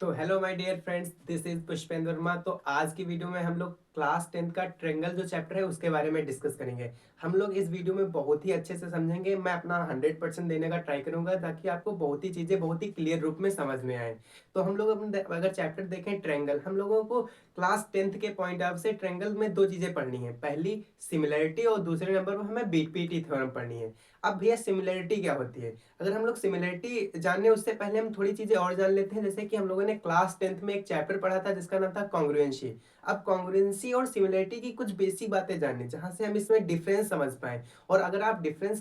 तो hello my dear friends, this is Pushpendra Verma. तो आज की वीडियो में हम लोग क्लास 10th का ट्रायंगल जो चैप्टर है उसके बारे में डिस्कस करेंगे। हम लोग इस वीडियो में बहुत ही अच्छे से समझेंगे। मैं अपना 100% देने का ट्राई करूंगा ताकि आपको बहुत ही चीज़ें बहुत ही क्लियर रूप में समझ में आए। तो हम लोग अपने अगर चैप्टर देखें ट्रायंगल, हम लोगों को क्लास 10th के पॉइंट ऑफ से ट्रायंगल में दो चीज़ें पढ़नी है। पहली सिमिलरिटी और दूसरे नंबर पर हमें बीपीटी थ्योरम पढ़नी है। अब भैया सिमिलरिटी क्या होती है? अगर हम लोग सिमिलरिटी जानने उससे पहले हम थोड़ी चीजें और जान लेते हैं। जैसे कि हम लोगों ने क्लास 10th में एक चैप्टर पढ़ा था जिसका नाम था कॉन्ग्रुएंसी। अब कॉन्ग्रुएंसी और सिमिलरिटी की कुछ बेसिक बातें जाननी जहां से हम इसमें डिफरेंस समझ पाए। और अगर आप डिफरेंस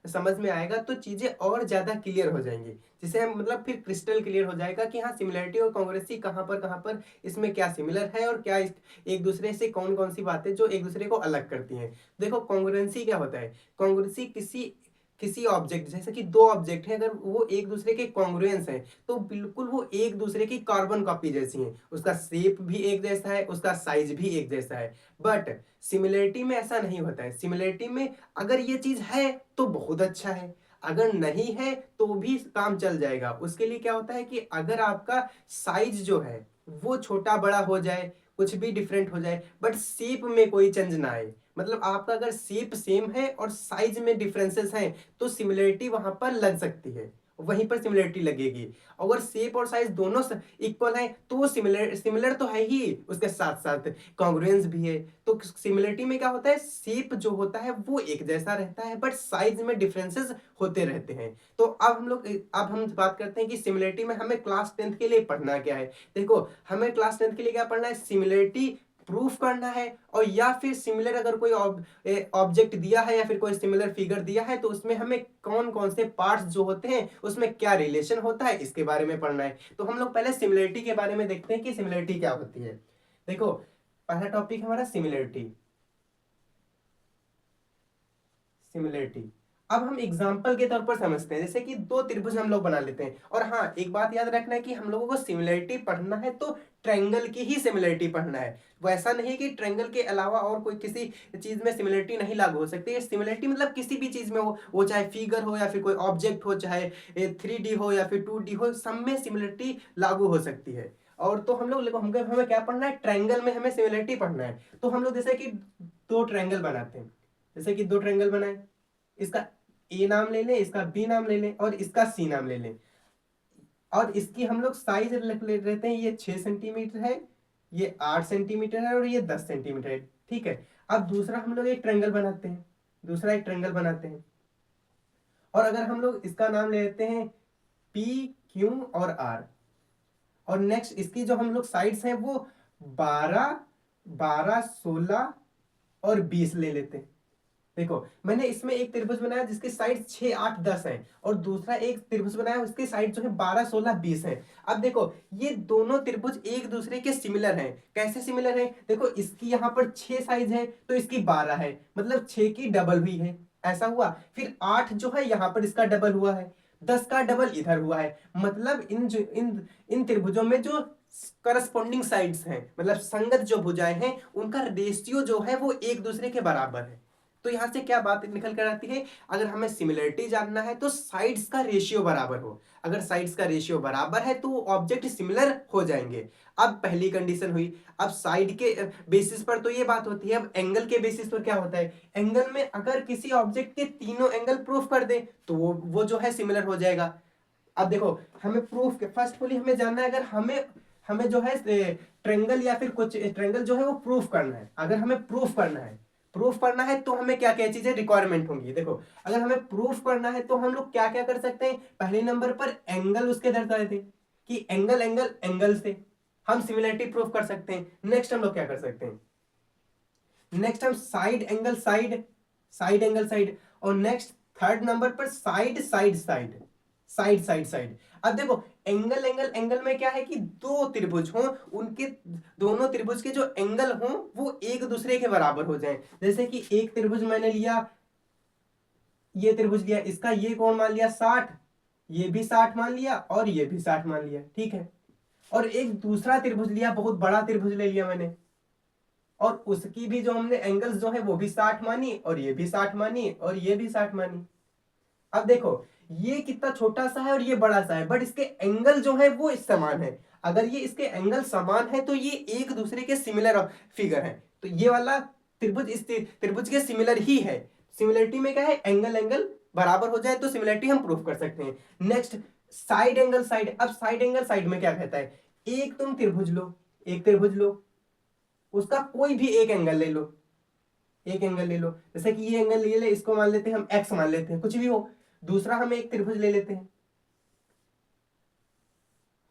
समझ में आएगा तो चीजें और ज्यादा क्लियर हो जाएंगी, जिसे हम मतलब फिर क्रिस्टल क्लियर हो जाएगा कि हाँ सिमिलरिटी और कॉन्ग्रुएंसी कहाँ पर इसमें क्या सिमिलर है और क्या एक दूसरे से कौन कौन सी बातें जो एक दूसरे को अलग करती हैं। देखो कॉन्ग्रुएंसी क्या होता है? कॉन्ग्रुएंसी किसी किसी ऑब्जेक्ट, जैसे कि दो ऑब्जेक्ट हैं, अगर वो एक दूसरे के कॉन्ग्रुएंस हैं तो बिल्कुल वो एक दूसरे की कार्बन कॉपी जैसी हैं। उसका शेप भी एक जैसा है, उसका साइज भी एक जैसा है। बट सिमिलरिटी में ऐसा नहीं होता है। सिमिलरिटी में अगर ये चीज है तो बहुत अच्छा है, अगर नहीं है तो भी काम चल जाएगा। उसके लिए क्या होता है कि अगर आपका साइज जो है वो छोटा बड़ा हो जाए, कुछ भी डिफरेंट हो जाए, बट शेप में कोई चेंज ना आए, मतलब आपका अगर शेप सेम है और साइज में डिफरेंसेस हैं तो सिमिलरिटी वहां पर लग सकती है, वहीं पर सिमिलरिटी लगेगी। अगर शेप और साइज दोनों इक्वल है तो वो सिमिलर सिमिलर तो है ही, उसके साथ साथ कॉन्ग्रुएंस भी है। तो सिमिलरिटी में क्या होता है, शेप जो होता है वो एक जैसा रहता है बट साइज में डिफरेंसेस होते रहते हैं। तो अब हम बात करते हैं कि सिमिलरिटी में हमें क्लास 10th के लिए पढ़ना क्या है। देखो हमें क्लास 10th के लिए क्या पढ़ना है, सिमिलरिटी प्रूफ करना है। और या फिर सिमिलर अगर कोई ऑब्जेक्ट दिया है या फिर कोई सिमिलर फिगर दिया है तो उसमें हमें कौन कौन से पार्ट्स जो होते हैं उसमें क्या रिलेशन होता है इसके बारे में पढ़ना है। तो हम लोग पहले सिमिलरिटी के बारे में देखते हैं कि सिमिलरिटी क्या होती है। देखो पहला टॉपिक हमारा सिमिलरिटी। सिमिलरिटी अब हम एग्जाम्पल के तौर पर समझते हैं। जैसे कि दो त्रिभुज हम लोग बना लेते हैं, और हाँ एक बात याद रखना है कि हम लोगों को सिमिलरिटी पढ़ना है तो ट्रायंगल की ही सिमिलरिटी पढ़ना है। वो ऐसा नहीं कि ट्रायंगल के अलावा और कोई किसी चीज में सिमिलरिटी नहीं लागू हो सकती है। सिमिलरिटी मतलब किसी भी चीज में हो, वो चाहे फिगर हो या फिर कोई ऑब्जेक्ट हो, चाहे 3D हो या फिर 2D हो, सब में सिमिलरिटी लागू हो सकती है। और तो हम लोग हमें क्या पढ़ना है, ट्रायंगल में हमें सिमिलरिटी पढ़ना है। तो हम लोग जैसे कि दो ट्रायंगल बनाते हैं, जैसे कि दो ट्रायंगल बनाए, इसका ए नाम ले लें, इसका बी नाम ले लें और इसका सी नाम ले लें। और इसकी हम लोग साइज ले लेते हैं, ये 6 सेंटीमीटर है, ये 8 सेंटीमीटर है और ये 10 सेंटीमीटर है। ठीक है। अब दूसरा हम लोग एक ट्रायंगल बनाते हैं, दूसरा एक ट्रायंगल बनाते हैं। और अगर हम लोग इसका नाम ले लेते हैं पी, क्यू और आर। और नेक्स्ट इसकी जो हम लोग साइड्स हैं वो 12, 12, 16 और 20 ले लेते हैं। देखो मैंने इसमें एक त्रिभुज बनाया जिसकी साइड 6, 8, 10 है, और दूसरा एक त्रिभुज बनाया उसकी साइड जो है 12, 16, 20 है। अब देखो ये दोनों त्रिभुज एक दूसरे के सिमिलर हैं। कैसे सिमिलर है? देखो इसकी यहाँ पर 6 साइज है तो इसकी 12 है, मतलब 6 की डबल हुई है, ऐसा हुआ। फिर 8 जो है यहाँ पर इसका डबल हुआ है, 10 का डबल इधर हुआ है। मतलब इन त्रिभुजों में जो करस्पॉन्डिंग साइड्स हैं, मतलब संगत जो भुजाएं हैं, उनका रेशियो जो है वो एक दूसरे के बराबर है। तो यहां से क्या बात निकल कर आती है, अगर हमें सिमिलरिटी जानना है तो साइड्स का रेशियो बराबर हो। अगर साइड्स का रेशियो बराबर है तो ऑब्जेक्ट सिमिलर हो जाएंगे। अब पहली कंडीशन हुई। अब साइड के बेसिस पर तो ये बात होती है, अब एंगल के बेसिस पर क्या होता है, एंगल में अगर किसी ऑब्जेक्ट के तीनों एंगल प्रूफ कर दे तो वो जो है सिमिलर हो जाएगा। अब देखो हमें प्रूफ के फर्स्टफुली हमें जानना है, अगर हमें हमें जो है ट्रेंगल या फिर कुछ ट्रेंगल जो है वो प्रूफ करना है। अगर हमें प्रूफ करना है तो हमें क्या क्या चीजें रिक्वायरमेंट होंगी। देखो अगर हमें प्रूफ करना है तो हम लोग क्या क्या कर सकते हैं, पहले नंबर पर एंगल उसके दर्शा देते हैं कि एंगल एंगल एंगल से हम सिमिलरिटी प्रूफ कर सकते हैं। नेक्स्ट हम लोग क्या कर सकते हैं, नेक्स्ट हम side angle side, side angle side. और नेक्स्ट थर्ड नंबर पर side side side, side side side. अब देखो एंगल एंगल एंगल में क्या है कि दो त्रिभुज हों, उनके दोनों त्रिभुज के जो एंगल हों वो एक दूसरे के बराबर हो जाएं। जैसे कि एक त्रिभुज मैंने लिया, ये त्रिभुज लिया, इसका ये कोण मान लिया 60, ये भी 60 मान लिया और ये भी 60 मान लिया। ठीक है। और एक दूसरा त्रिभुज लिया, बहुत बड़ा त्रिभुज ले लिया मैंने, और उसकी भी जो हमने एंगल्स जो है वो भी 60 मानी और ये भी 60 मानी और ये भी 60 मानी। अब देखो ये कितना छोटा सा है और ये बड़ा सा है, बट इसके एंगल जो है वो इस समान है। अगर ये इसके एंगल समान है तो ये एक दूसरे के सिमिलर फिगर है, तो ये वाला त्रिभुज इस त्रिभुज के सिमिलर ही है। सिमिलरिटी में क्या है, एंगल एंगल बराबर हो जाए तो सिमिलरिटी हम प्रूफ कर सकते हैं। Next side angle side. अब साइड एंगल साइड में क्या कहता है, एक तुम त्रिभुज लो, एक त्रिभुज लो, उसका कोई भी एक एंगल ले लो, एक एंगल ले लो, जैसे कि ये एंगल ले ले, इसको मान लेते हैं हम एक्स मान लेते हैं, कुछ भी हो। दूसरा हम एक त्रिभुज ले लेते हैं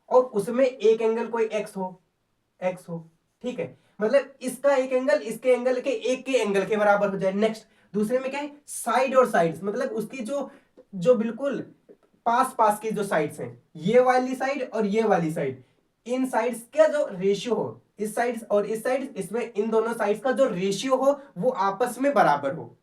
और उसमें एक एंगल कोई एक्स हो, एक्स हो, ठीक है, मतलब इसका एक एंगल इसके एंगल के एक के एंगल के बराबर हो जाए। नेक्स्ट दूसरे में क्या है, साइड और साइड्स, मतलब उसकी जो जो बिल्कुल पास पास की जो साइड्स हैं, ये वाली साइड और ये वाली साइड, इन साइड्स का जो रेशियो हो, इस साइड्स और इस साइड, इसमें इन दोनों साइड्स का जो रेशियो हो वो आपस में बराबर हो।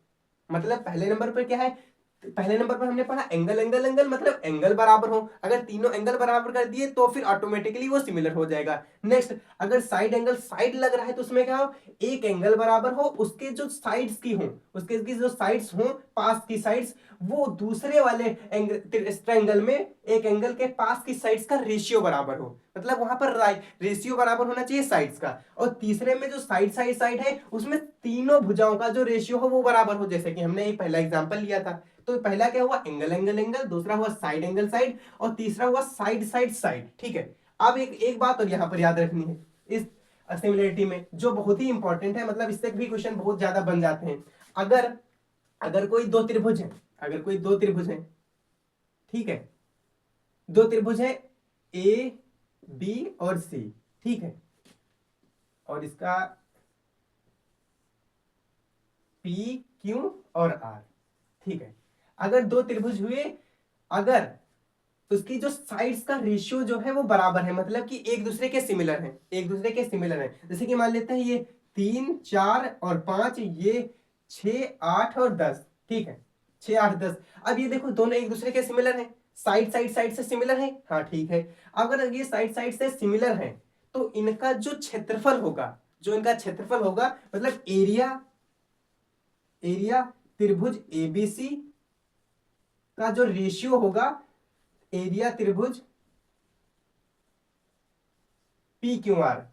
मतलब पहले नंबर पर क्या है, पहले नंबर पर हमने पढ़ा एंगल एंगल एंगल, मतलब एंगल बराबर हो, अगर तीनों एंगल बराबर कर दिए तो फिर ऑटोमेटिकली वो सिमिलर हो जाएगा। नेक्स्ट अगर साइड एंगल साइड लग रहा है तो उसमें क्या हो, एक एंगल बराबर हो, उसके जो साइड्स की हो, उसके की जो साइड्स हो पास की साइड्स, वो दूसरे वाले ट्रायंगल में एक एंगल के पास की साइड्स का रेशियो बराबर हो, मतलब वहां पर रेशियो बराबर होना चाहिए साइड्स का। और तीसरे में जो साइड साइड साइड है उसमें तीनों भुजाओं का जो रेशियो हो वो बराबर हो, जैसे कि हमने एक पहला एग्जांपल लिया था। तो पहला क्या हुआ, एंगल एंगल एंगल, दूसरा हुआ साइड एंगल साइड, और तीसरा हुआ साइड साइड साइड, ठीक है। अब एक बात और यहां पर याद रखनी है इस सिमिलरिटी में जो बहुत ही इंपॉर्टेंट है, मतलब इससे भी क्वेश्चन बहुत ज्यादा बन जाते हैं। अगर अगर कोई दो त्रिभुज है, अगर कोई दो त्रिभुज है, ठीक है, दो त्रिभुज है ए बी और सी, ठीक है, और इसका पी क्यू और आर, ठीक है। अगर दो त्रिभुज हुए, अगर उसकी जो साइड्स का रेशियो जो है वो बराबर है, मतलब कि एक दूसरे के सिमिलर हैं, एक दूसरे के सिमिलर हैं, जैसे कि मान लेते हैं ये 3 4 और 5, ये 6 8 और 10, ठीक है, 6 8 10। अब ये देखो दोनों एक दूसरे के सिमिलर हैं, साइड साइड साइड से सिमिलर है, हाँ ठीक है। अगर ये साइड साइड से सिमिलर है तो इनका जो क्षेत्रफल होगा, जो इनका क्षेत्रफल होगा, मतलब एरिया, एरिया त्रिभुज एबीसी का जो रेशियो होगा, एरिया त्रिभुज पी क्यू आर,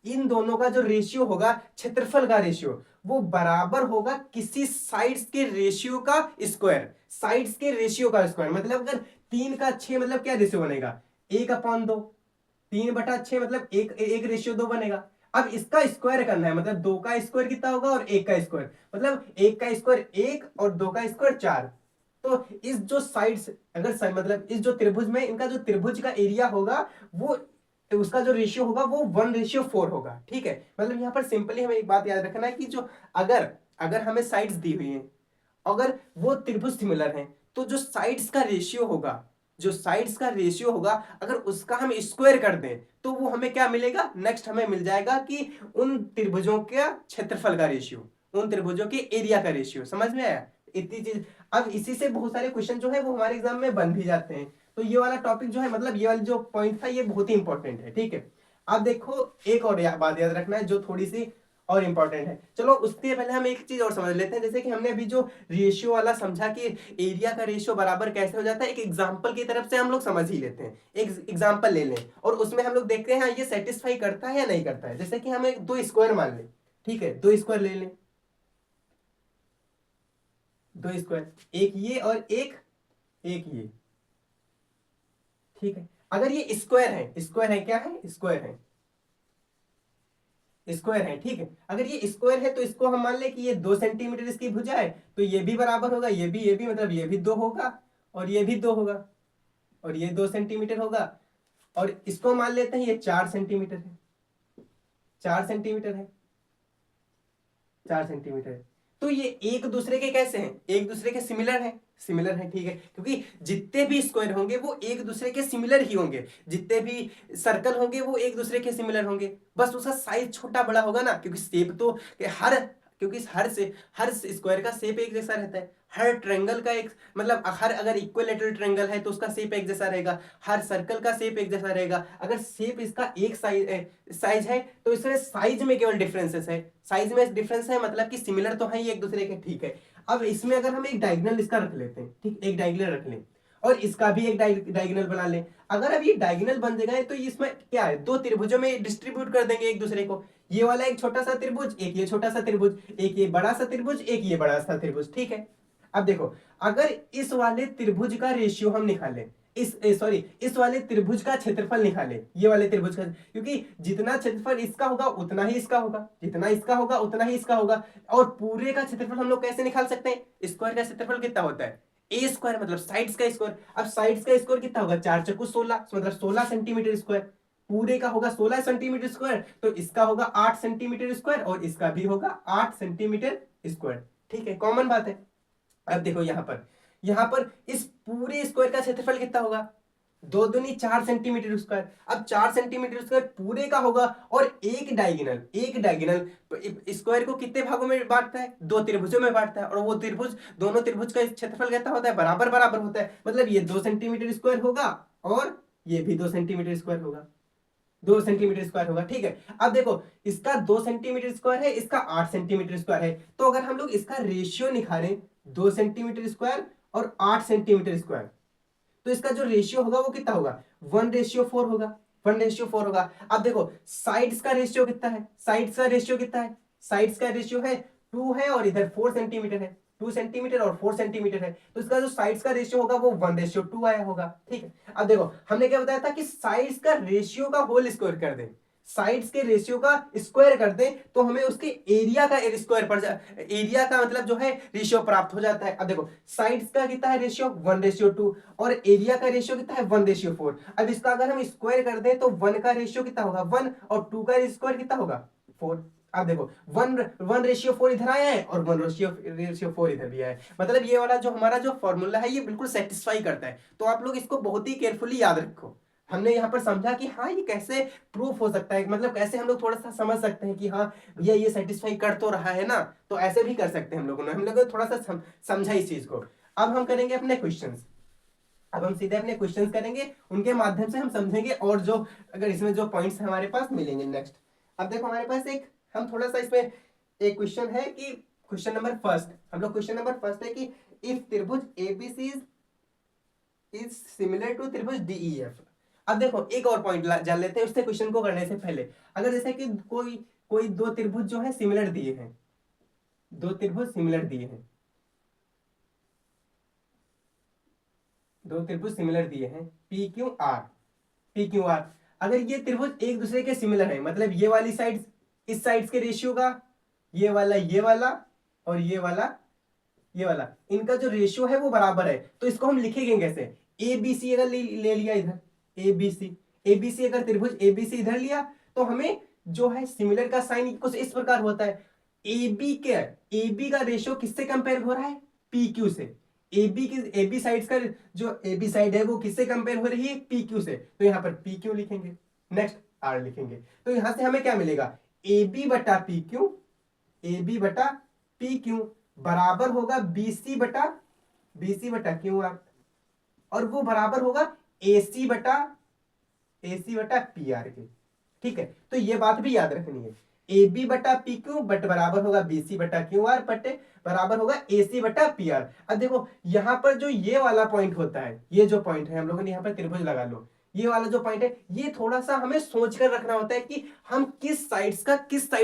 इन दोनों का जो रेशियो होगा, क्षेत्रफल का रेशियो, वो बराबर होगा किसी साइड्स के रेशियो का स्क्वायर, साइड्स के रेशियो का स्क्वायर। मतलब अगर 3 का 6 मतलब क्या रेशियो बनेगा, 1/2, 3/6 मतलब एक रेशियो 2 बनेगा। अब इसका स्क्वायर करना है, मतलब 2 का स्क्वायर कितना होगा और 1 का स्क्वायर, मतलब 1 का स्क्वायर 1 और 2 का स्क्वायर 4। तो इस जो साइड्स, अगर मतलब इस जो त्रिभुज में इनका जो त्रिभुज का एरिया होगा वो, उसका जो रेशियो होगा वो 1:4 होगा, ठीक है। मतलब यहाँ पर सिंपली हमें एक बात याद रखना है कि जो अगर अगर हमें साइड्स दी हुई हैं, अगर वो त्रिभुज सिमिलर हैं, तो जो साइड्स का रेशियो होगा, जो साइड्स का रेशियो होगा, अगर उसका हम स्क्वायर कर दें तो वो हमें क्या मिलेगा, नेक्स्ट हमें मिल जाएगा कि उन त्रिभुजों का क्षेत्रफल का रेशियो, उन त्रिभुजों के एरिया का रेशियो। समझ में आया इतनी चीज। अब इसी से बहुत सारे क्वेश्चन जो है वो हमारे एग्जाम में बन भी जाते हैं। तो ये वाला टॉपिक जो है, मतलब ये वाला जो पॉइंट था ये बहुत ही इंपॉर्टेंट है, ठीक है। अब देखो एक और बात याद रखना है जो थोड़ी सी और इंपॉर्टेंट है। चलो उससे पहले हम एक चीज और समझ लेते हैं, जैसे कि हमने अभी जो रेशियो वाला समझा कि एरिया का रेशियो बराबर कैसे हो जाता है, एक एग्जांपल की तरफ से हम लोग समझ ही लेते हैं। एक एग्जांपल ले लें और उसमें हम लोग देखते हैं हाँ ये सेटिस्फाई करता है या नहीं करता है। जैसे कि हम एक 2 स्क्वायर मान लें, ठीक है, 2 स्क्वायर ले लें, 2 स्क्वायर, एक ये और एक ये, ठीक है। अगर ये स्क्वायर है, स्क्वायर है, क्या है, स्क्वायर है, स्क्वायर है, ठीक है। अगर ये स्क्वायर है तो इसको हम मान ले कि ये 2 सेंटीमीटर इसकी भुजा है, तो ये भी बराबर होगा, ये भी मतलब ये भी 2 होगा और ये भी 2 होगा और ये 2 सेंटीमीटर होगा। और इसको मान लेते हैं ये 4 सेंटीमीटर है, 4 सेंटीमीटर है, 4 सेंटीमीटर है। तो ये एक दूसरे के कैसे हैं, एक दूसरे के सिमिलर हैं, सिमिलर है, ठीक है, क्योंकि जितने भी स्क्वायर होंगे वो एक दूसरे के सिमिलर ही होंगे, जितने भी सर्कल होंगे वो एक दूसरे के सिमिलर होंगे, बस उसका साइज छोटा बड़ा होगा ना, क्योंकि शेप तो हर क्योंकि हर स्क्वायर का शेप एक जैसा रहता है, हर ट्रायंगल का एक मतलब हर अगर इक्विलेटरल ट्रायंगल है तो उसका शेप एक जैसा रहेगा, हर सर्कल का शेप एक जैसा रहेगा। अगर शेप इसका एक साइज है तो इसमें साइज में केवल डिफरेंसेस है, साइज में डिफरेंस है, मतलब कि सिमिलर तो है ही एक दूसरे के, ठीक है। अब इसमें अगर हम एक डायगोनल इसका रख लेते हैं, ठीक, एक डायगोनल रख लें और इसका भी एक डायगोनल बना लें। अगर अब ये डायगोनल बन जाएगा तो इसमें क्या है, दो त्रिभुजों में डिस्ट्रीब्यूट कर देंगे एक दूसरे को। ये वाला एक छोटा सा त्रिभुज, एक ये छोटा सा त्रिभुज, एक ये बड़ा सा त्रिभुज, एक ये बड़ा सा त्रिभुज, ठीक है। अब देखो, अगर इस वाले त्रिभुज का रेशियो हम निकालें, इस वाले त्रिभुज का क्षेत्रफल निकालें, ये वाले त्रिभुज का, क्योंकि जितना क्षेत्रफल इसका होगा उतना ही इसका होगा, जितना इसका होगा उतना ही इसका होगा। और पूरे का क्षेत्रफल हम लोग कैसे निकाल सकते हैं, स्क्वायर का क्षेत्रफल कितना होता है, ए स्क्वायर, मतलब साइड्स का स्क्वायर। अब साइड्स का स्क्वायर कितना होगा, 4 चक्कू 16, मतलब 16 सेंटीमीटर स्क्वायर। पूरे का होगा 16 सेंटीमीटर स्क्वायर, तो इसका होगा 8 सेंटीमीटर स्क्वायर और इसका भी होगा 8 सेंटीमीटर स्क्वायर, ठीक है, कॉमन बात है। अब देखो यहां पर इस पूरे स्क्वायर का क्षेत्रफल कितना होगा, 2 दूनी 4 सेंटीमीटर स्क्वायर। अब 4 सेंटीमीटर स्क्वायर पूरे का होगा, और एक डायगोनल स्क्वायर को कितने भागों में बांटता है, 2 त्रिभुजों में बांटता है, और वो त्रिभुज, दोनों त्रिभुज का क्षेत्रफल कितना होता है, बराबर बराबर होता है। मतलब ये 2 सेंटीमीटर स्क्वायर होगा और ये भी 2 सेंटीमीटर स्क्वायर होगा, 2 सेंटीमीटर स्क्वायर होगा, ठीक है। अब देखो, इसका 2 सेंटीमीटर स्क्वायर है, इसका 8 सेंटीमीटर स्क्वायर है, तो अगर हम लोग इसका रेशियो निकालें 2 सेंटीमीटर स्क्वायर और 8 सेंटीमीटर स्क्वायर, तो इसका जो रेशियो होगा वो कितना होगा, 1:4 होगा, 1:4 होगा। अब देखो साइड्स का रेशियो कितना है, साइड्स का रेशियो कितना है, साइड्स का रेशियो है 2 है, और इधर 4 सेंटीमीटर है, 2 सेंटीमीटर और 4 सेंटीमीटर है, तो इसका जो साइड्स का रेशियो होगा वो 1:2 आया होगा, ठीक है। अब देखो हमने क्या बताया था कि साइड्स का रेशियो का होल स्क्वायर कर दें, साइड्स के रेशियो का स्क्वायर कर दें तो हमें उसके एरिया का स्क्वायर पड़ जा, एरिया का मतलब जो है रेशियो प्राप्त हो जाता है। अब देखो साइड्स का कितना है रेशियो, 1:2, और एरिया का रेशियो कितना है, 1:4। अब इसका अगर हम स्क्वायर कर दें तो 1 का रेशियो कितना होगा 1, और 2 का स्क्वायर कितना होगा 4। अब देखो 1:4 इधर आया है और 1:4 इधर भी आया है, मतलब ये वाला जो हमारा जो फॉर्मूला है ये बिल्कुल सेटिस्फाई करता है। तो आप लोग इसको बहुत ही केयरफुली याद रखो। हमने यहाँ पर समझा कि हाँ ये कैसे प्रूफ हो सकता है, मतलब कैसे हम लोग थोड़ा सा समझ सकते हैं कि हाँ भैया ये सेटिस्फाई कर तो रहा है ना, तो ऐसे भी कर सकते हैं हम लोगों ने, हम लोग थोड़ा सा समझा इस चीज को। अब हम करेंगे अपने क्वेश्चंस, अब हम सीधे अपने क्वेश्चंस करेंगे, उनके माध्यम से हम समझेंगे, और जो अगर इसमें जो पॉइंट्स हमारे पास मिलेंगे नेक्स्ट। अब देखो हमारे पास एक, हम थोड़ा सा इसमें एक क्वेश्चन है कि क्वेश्चन नंबर फर्स्ट, हम लोग क्वेश्चन नंबर फर्स्ट है कि इफ त्रिभुज एबीसी इज सिमिलर टू त्रिभुज डीईएफ। अब देखो एक और पॉइंट जान लेते हैं उससे क्वेश्चन को करने से पहले। अगर जैसे कि कोई कोई दो त्रिभुज जो है सिमिलर दिए हैं, दो त्रिभुज सिमिलर दिए हैं, दो त्रिभुज सिमिलर दिए हैं P Q R, P Q R. अगर ये त्रिभुज एक दूसरे के सिमिलर है, मतलब ये वाली साइड इस साइड्स के रेशियो का, ये वाला और ये वाला इनका जो रेशियो है वो बराबर है, तो इसको हम लिखेंगे कैसे, ए बी सी अगर ले लिया इधर, ए बी सी अगर त्रिभुज ए बी सी इधर लिया, तो हमें जो है सिमिलर का साइन कुछ इस प्रकार होता है, ए बी का रेशियो किससे कंपेयर हो रहा है, पी क्यू से। ए बी साइड का जो ए बी साइड है वो किससे कंपेयर हो रही है, पी क्यू से, तो यहाँ पर पी क्यू लिखेंगे, नेक्स्ट आर लिखेंगे, तो यहां से हमें क्या मिलेगा, ए बी बटा पी क्यू, ए बी बटा पी क्यू बराबर होगा बीसी बटा क्यू आर, और वो बराबर होगा एसी बटा पी आर के, ठीक है। तो ये बात भी याद रखनी है, ए बी बटा पी क्यू बट बराबर होगा बीसी बटा क्यू आर बटे बराबर होगा एसी बटा पी आर। अब देखो यहां पर जो ये वाला पॉइंट होता है, ये जो पॉइंट है हम लोगों ने यहाँ पर त्रिभुज लगा लो, ये वाला जो पॉइंट है ये थोड़ा सा हमें सोच कर रखना होता है कि हम किस साइड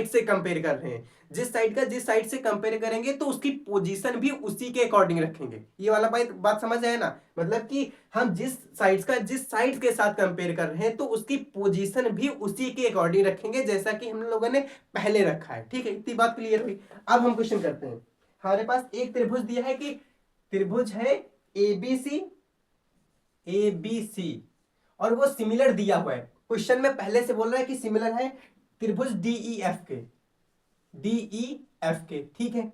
से कंपेयर कर रहे हैं। जिस साइड से कंपेयर करेंगे तो उसकी पोजीशन भी उसी के अकॉर्डिंग रखेंगे। ये वाला बात समझ आया ना, मतलब कि हम जिस साइड के साथ कंपेयर कर रहे हैं तो उसकी पोजीशन भी उसी के अकॉर्डिंग रखेंगे, जैसा कि हम लोगों ने पहले रखा है, ठीक है। इतनी बात क्लियर हुई। अब हम क्वेश्चन करते हैं। हमारे पास एक त्रिभुज दिया है कि त्रिभुज है ए बी सी और वो सिमिलर दिया हुआ है, क्वेश्चन में पहले से बोल रहा है कि सिमिलर है त्रिभुज डीईएफ के, ठीक है।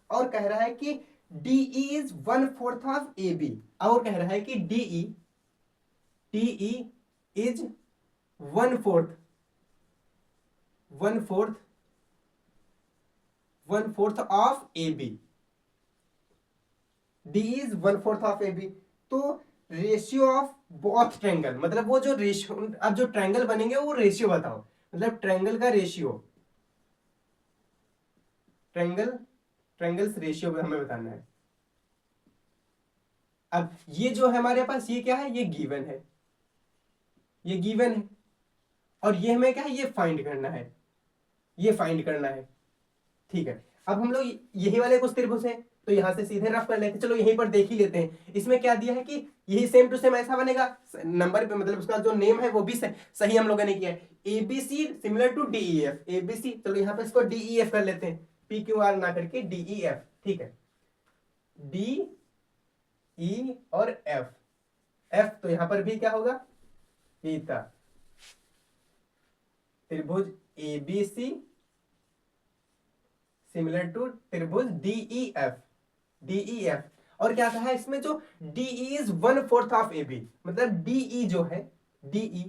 और कह रहा है कि DE is 1/4 of A B, और कह रहा है कि DE is 1/4 of A B, D is 1/4 of A B. तो रेशियो ऑफ बोथ ट्रायंगल, मतलब वो जो रेशियो, अब जो ट्रायंगल बनेंगे वो रेशियो बताओ, मतलब ट्रायंगल का रेशियो, ट्रायंगल्स रेशियो हमें बताना है। अब ये जो है हमारे पास, ये क्या है, ये गिवन है, ये गिवन है, और ये हमें क्या है, ये फाइंड करना है, ये फाइंड करना है। ठीक है, अब हम लोग यही वाले कुछ त्रिभुज हैं, तो यहां से सीधे रफ कर लेते हैं। चलो यहीं पर देख ही लेते हैं, इसमें क्या दिया है कि यही सेम टू सेम ऐसा बनेगा, नंबर पे मतलब उसका जो नेम है वो भी सही हम लोगों ने किया है। ABC similar to DEF, ABC, चलो यहाँ पे इसको डीईएफ कर लेते हैं, पी क्यू आर ना करके डीईएफ। ठीक है, डी ई और एफ, एफ तो यहां पर भी क्या होगा, ये था त्रिभुज एबीसी सिमिलर टू त्रिभुज डीईएफ, डीईएफ। और क्या कहा है इसमें, जो डीई इज 1/4 ऑफ एबी, मतलब डीई जो है, DE,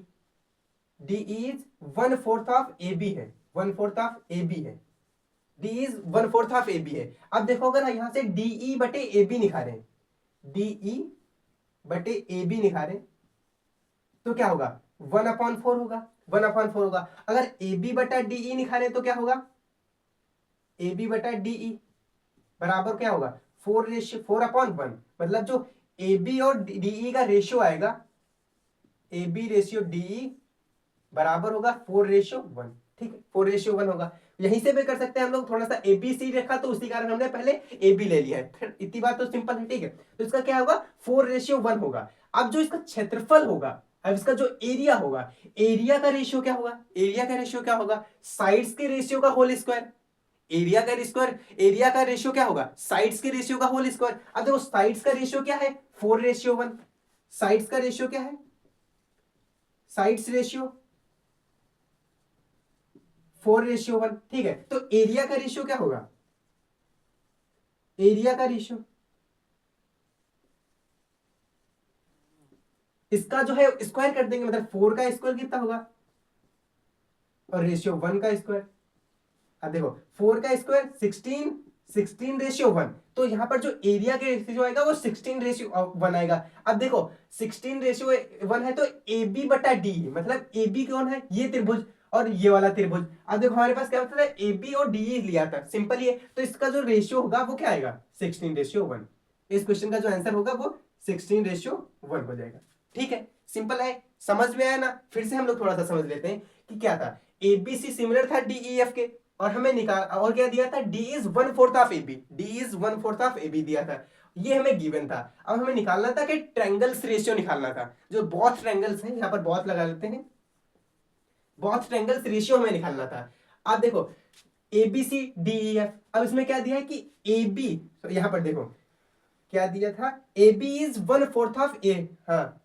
DE is 1/4 of AB है, 1/4 ऑफ एबी है, डी इज 1/4 ऑफ एबी है। अब देखो अगर यहां से डीई बटे एबी निकालें, डीई बटे एबी निकालें तो क्या होगा, 1/4 होगा, 1/4 होगा। अगर एबी बटा डीई निकालें तो क्या होगा, एबी बटा डीई बराबर क्या होगा, 4/1, मतलब जो ए बी और डीई का रेशियो आएगा, ए बी रेशियो डीई बराबर होगा 4/1। ठीक है, 4/1 होगा। यहीं से भी कर सकते हैं हम लोग, थोड़ा सा ए बी सी रखा तो उसी कारण हमने पहले ए बी ले लिया है, फिर इतनी बात तो सिंपल है। ठीक है, तो इसका क्या होगा, 4/1 होगा। अब जो इसका क्षेत्रफल होगा, अब इसका जो एरिया होगा, एरिया का रेशियो क्या होगा, एरिया का रेशियो क्या होगा, साइड्स के रेशियो का होल स्क्वायर। एरिया का स्क्वायर, एरिया का रेशियो क्या होगा, साइड्स के रेशियो का होल स्क्वायर। अब देखो साइड्स का रेशियो क्या है, 4/1, साइड्स का रेशियो क्या है, साइड्स रेशियो 4/1। ठीक है, तो एरिया का रेशियो क्या होगा, एरिया का रेशियो, इसका जो है स्क्वायर कर देंगे, मतलब 4 का स्क्वायर कितना होगा, और रेशियो 1 का स्क्वायर। अब देखो 4 का स्क्वायर 16, 16/1, तो यहां पर जो एरिया के रेशियो आएगा वो 16/1 आएगा। अब देखो 16/1 है तो ए बी बटा डी, मतलब ए बी कौन है, ये त्रिभुज और ये वाला त्रिभुज। अब देखो हमारे पास क्या होता है, ए बी और डी लिया था, सिंपल ही है, तो इसका जो रेशियो होगा वो क्या आएगा, 16/1। इस क्वेश्चन का जो आंसर होगा वो 16/1 हो जाएगा। ठीक है, सिंपल है, समझ में आया ना। फिर से हम लोग थोड़ा सा समझ लेते हैं कि क्या था, एबीसी सिमिलर था डीईएफ के, और हमें निकाल और क्या दिया था, D is 1/4 of AB, D is 1/4 of AB दिया था, ये हमें गिवन था। अब हमें निकालना था कि ट्रायंगल्स रेशियो निकालना था, जो बोथ ट्रायंगल्स हैं, यहां पर बोथ लगा लेते हैं, बोथ ट्रायंगल्स रेशियो हमें निकालना था। अब देखो एबीसी डीईएफ, अब इसमें क्या दिया है कि ए बी, तो यहां पर देखो क्या दिया था, A B is 1/4 of A, हाँ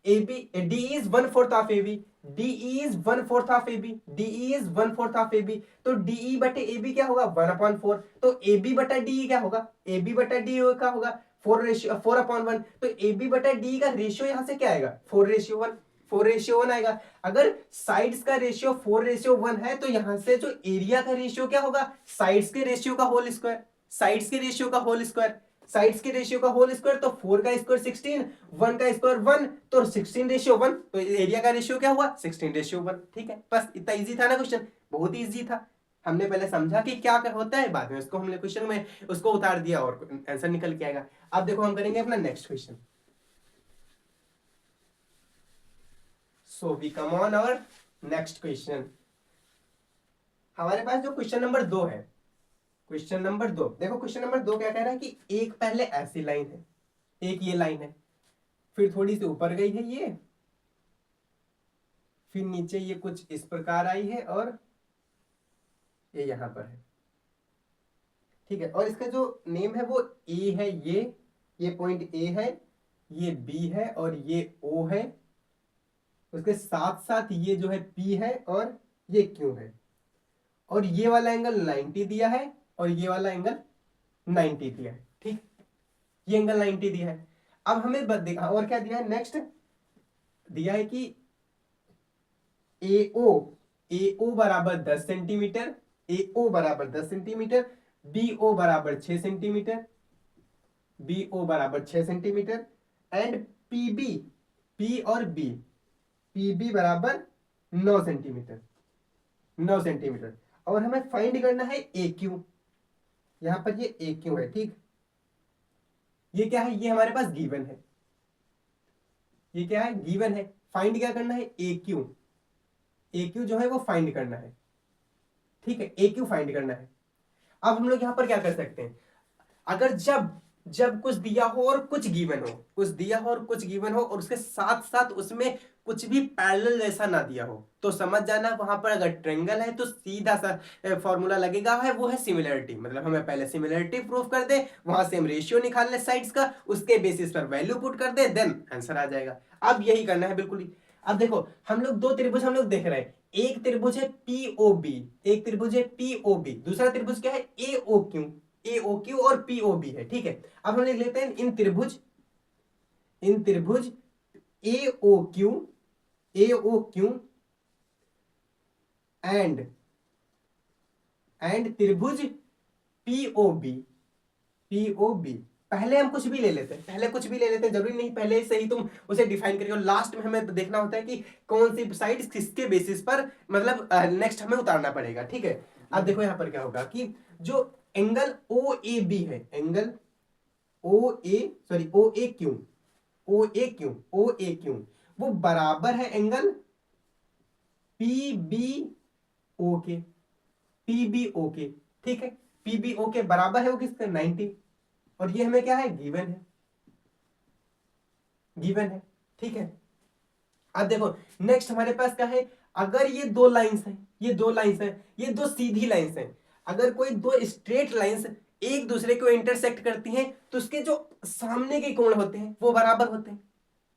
A B, D is 1/4 of A B, DE is 1/4 of A B, DE is 1/4 of A B, तो डीई बटे ए बी क्या होगा, 1/4, तो ए बी बटा डीई क्या होगा, ए बी बटा डी क्या होगा, 4/1, तो ए बी बटा डी का रेशियो यहां से क्या आएगा, 4/1, 4/1 आएगा। अगर साइड्स का रेशियो 4/1 है तो यहां से जो एरिया का रेशियो क्या होगा, साइड्स के रेशियो का होल स्क्वायर, साइड्स के रेशियो का होल स्क्वायर, साइड्स के रेशियो का होल स्क्वायर, तो 4 का स्क्वायर 16, 1 का स्क्वायर 1, तो 16/1, तो एरिया का रेशियो क्या हुआ, 16/1। ठीक है, बस इतना इजी था ना क्वेश्चन, बहुत इजी था। हमने पहले समझा कि क्या होता है, बाद में उसको हमने क्वेश्चन में उसको उतार दिया और आंसर निकल के आएगा। अब देखो हम करेंगे अपना next question. So we come on our next question. हमारे पास जो क्वेश्चन नंबर 2 है, क्वेश्चन नंबर 2, देखो क्वेश्चन नंबर 2 क्या कह रहा है कि एक पहले ऐसी लाइन है, एक ये लाइन है, फिर थोड़ी सी ऊपर गई है ये, फिर नीचे ये कुछ इस प्रकार आई है, और ये यहां पर है। ठीक है, और इसका जो नेम है वो ए है, ये पॉइंट ए है, ये बी है, और ये ओ है, उसके साथ साथ ये जो है पी है, और ये क्यू है, और ये वाला एंगल 90 दिया है, और ये वाला एंगल 90 दिया है। ठीक, ये एंगल 90 दिया है। अब हमें देखा और क्या दिया है, नेक्स्ट दिया है कि AO, AO बराबर 10 सेंटीमीटर, AO बराबर 10 सेंटीमीटर, BO बराबर 6 सेंटीमीटर, BO बराबर 6 सेंटीमीटर, एंड PB, P और B, PB बराबर 9 सेंटीमीटर, 9 सेंटीमीटर। और हमें फाइंड करना है AQ, यहां पर ये AQ है। ठीक, ये क्या है, ये हमारे पास गिवन है, ये क्या है, गिवन है। फाइंड क्या करना है, ए क्यू, ए क्यू जो है वो फाइंड करना है, ठीक है, ए क्यू फाइंड करना है। अब हम लोग यहां पर क्या कर सकते हैं, अगर जब जब कुछ दिया हो और कुछ गिवन हो, कुछ दिया हो और कुछ गिवन हो और उसके साथ साथ उसमें कुछ भी पैरेलल जैसा ना दिया हो, तो समझ जाना वहां पर अगर ट्रायंगल है तो सीधा सा फॉर्मूला लगेगा, है वो है सिमिलरिटी। मतलब हमें पहले सिमिलरिटी प्रूफ कर दे, वहां से हम रेशियो निकाल ले साइड्स का, उसके बेसिस पर वैल्यू पुट कर दे, देन आंसर आ जाएगा। अब यही करना है बिल्कुल ही। अब देखो हम लोग दो त्रिभुज हम लोग देख रहे हैं, एक त्रिभुज है पीओबी, एक त्रिभुज है पीओबी, दूसरा त्रिभुज क्या है, एओक्यू, एओक्यू और पीओबी है, ठीक है। अब हम लिख लेते हैं इन त्रिभुज, इन त्रिभुज एओक्यू, एओक्यू एंड त्रिभुज पीओबी, पीओबी। पहले हम कुछ भी ले लेते हैं, पहले कुछ भी ले लेते हैं, जरूरी नहीं पहले से ही तुम उसे डिफाइन करिए, और लास्ट में हमें देखना होता है कि कौन सी साइड किसके बेसिस पर, मतलब नेक्स्ट हमें उतारना पड़ेगा, ठीक है। अब देखो यहां पर क्या होगा कि जो एंगल ओ ए बी है, एंगल ओ ए, सॉरी ओ ए क्यू, ओ ए क्यू, ओ ए क्यू, वो बराबर है एंगल पी बी ओ के, पी बी ओ के, ठीक है। पी बी ओ के बराबर है वो किसका, 90, और ये हमें क्या है, गिवन है, गिवन है, ठीक है। अब देखो नेक्स्ट हमारे पास क्या है, अगर ये दो लाइंस हैं, ये दो लाइंस हैं, ये दो सीधी लाइंस हैं, अगर कोई दो स्ट्रेट लाइंस एक दूसरे को इंटरसेक्ट करती हैं तो उसके जो सामने के कोण होते हैं वो बराबर होते हैं,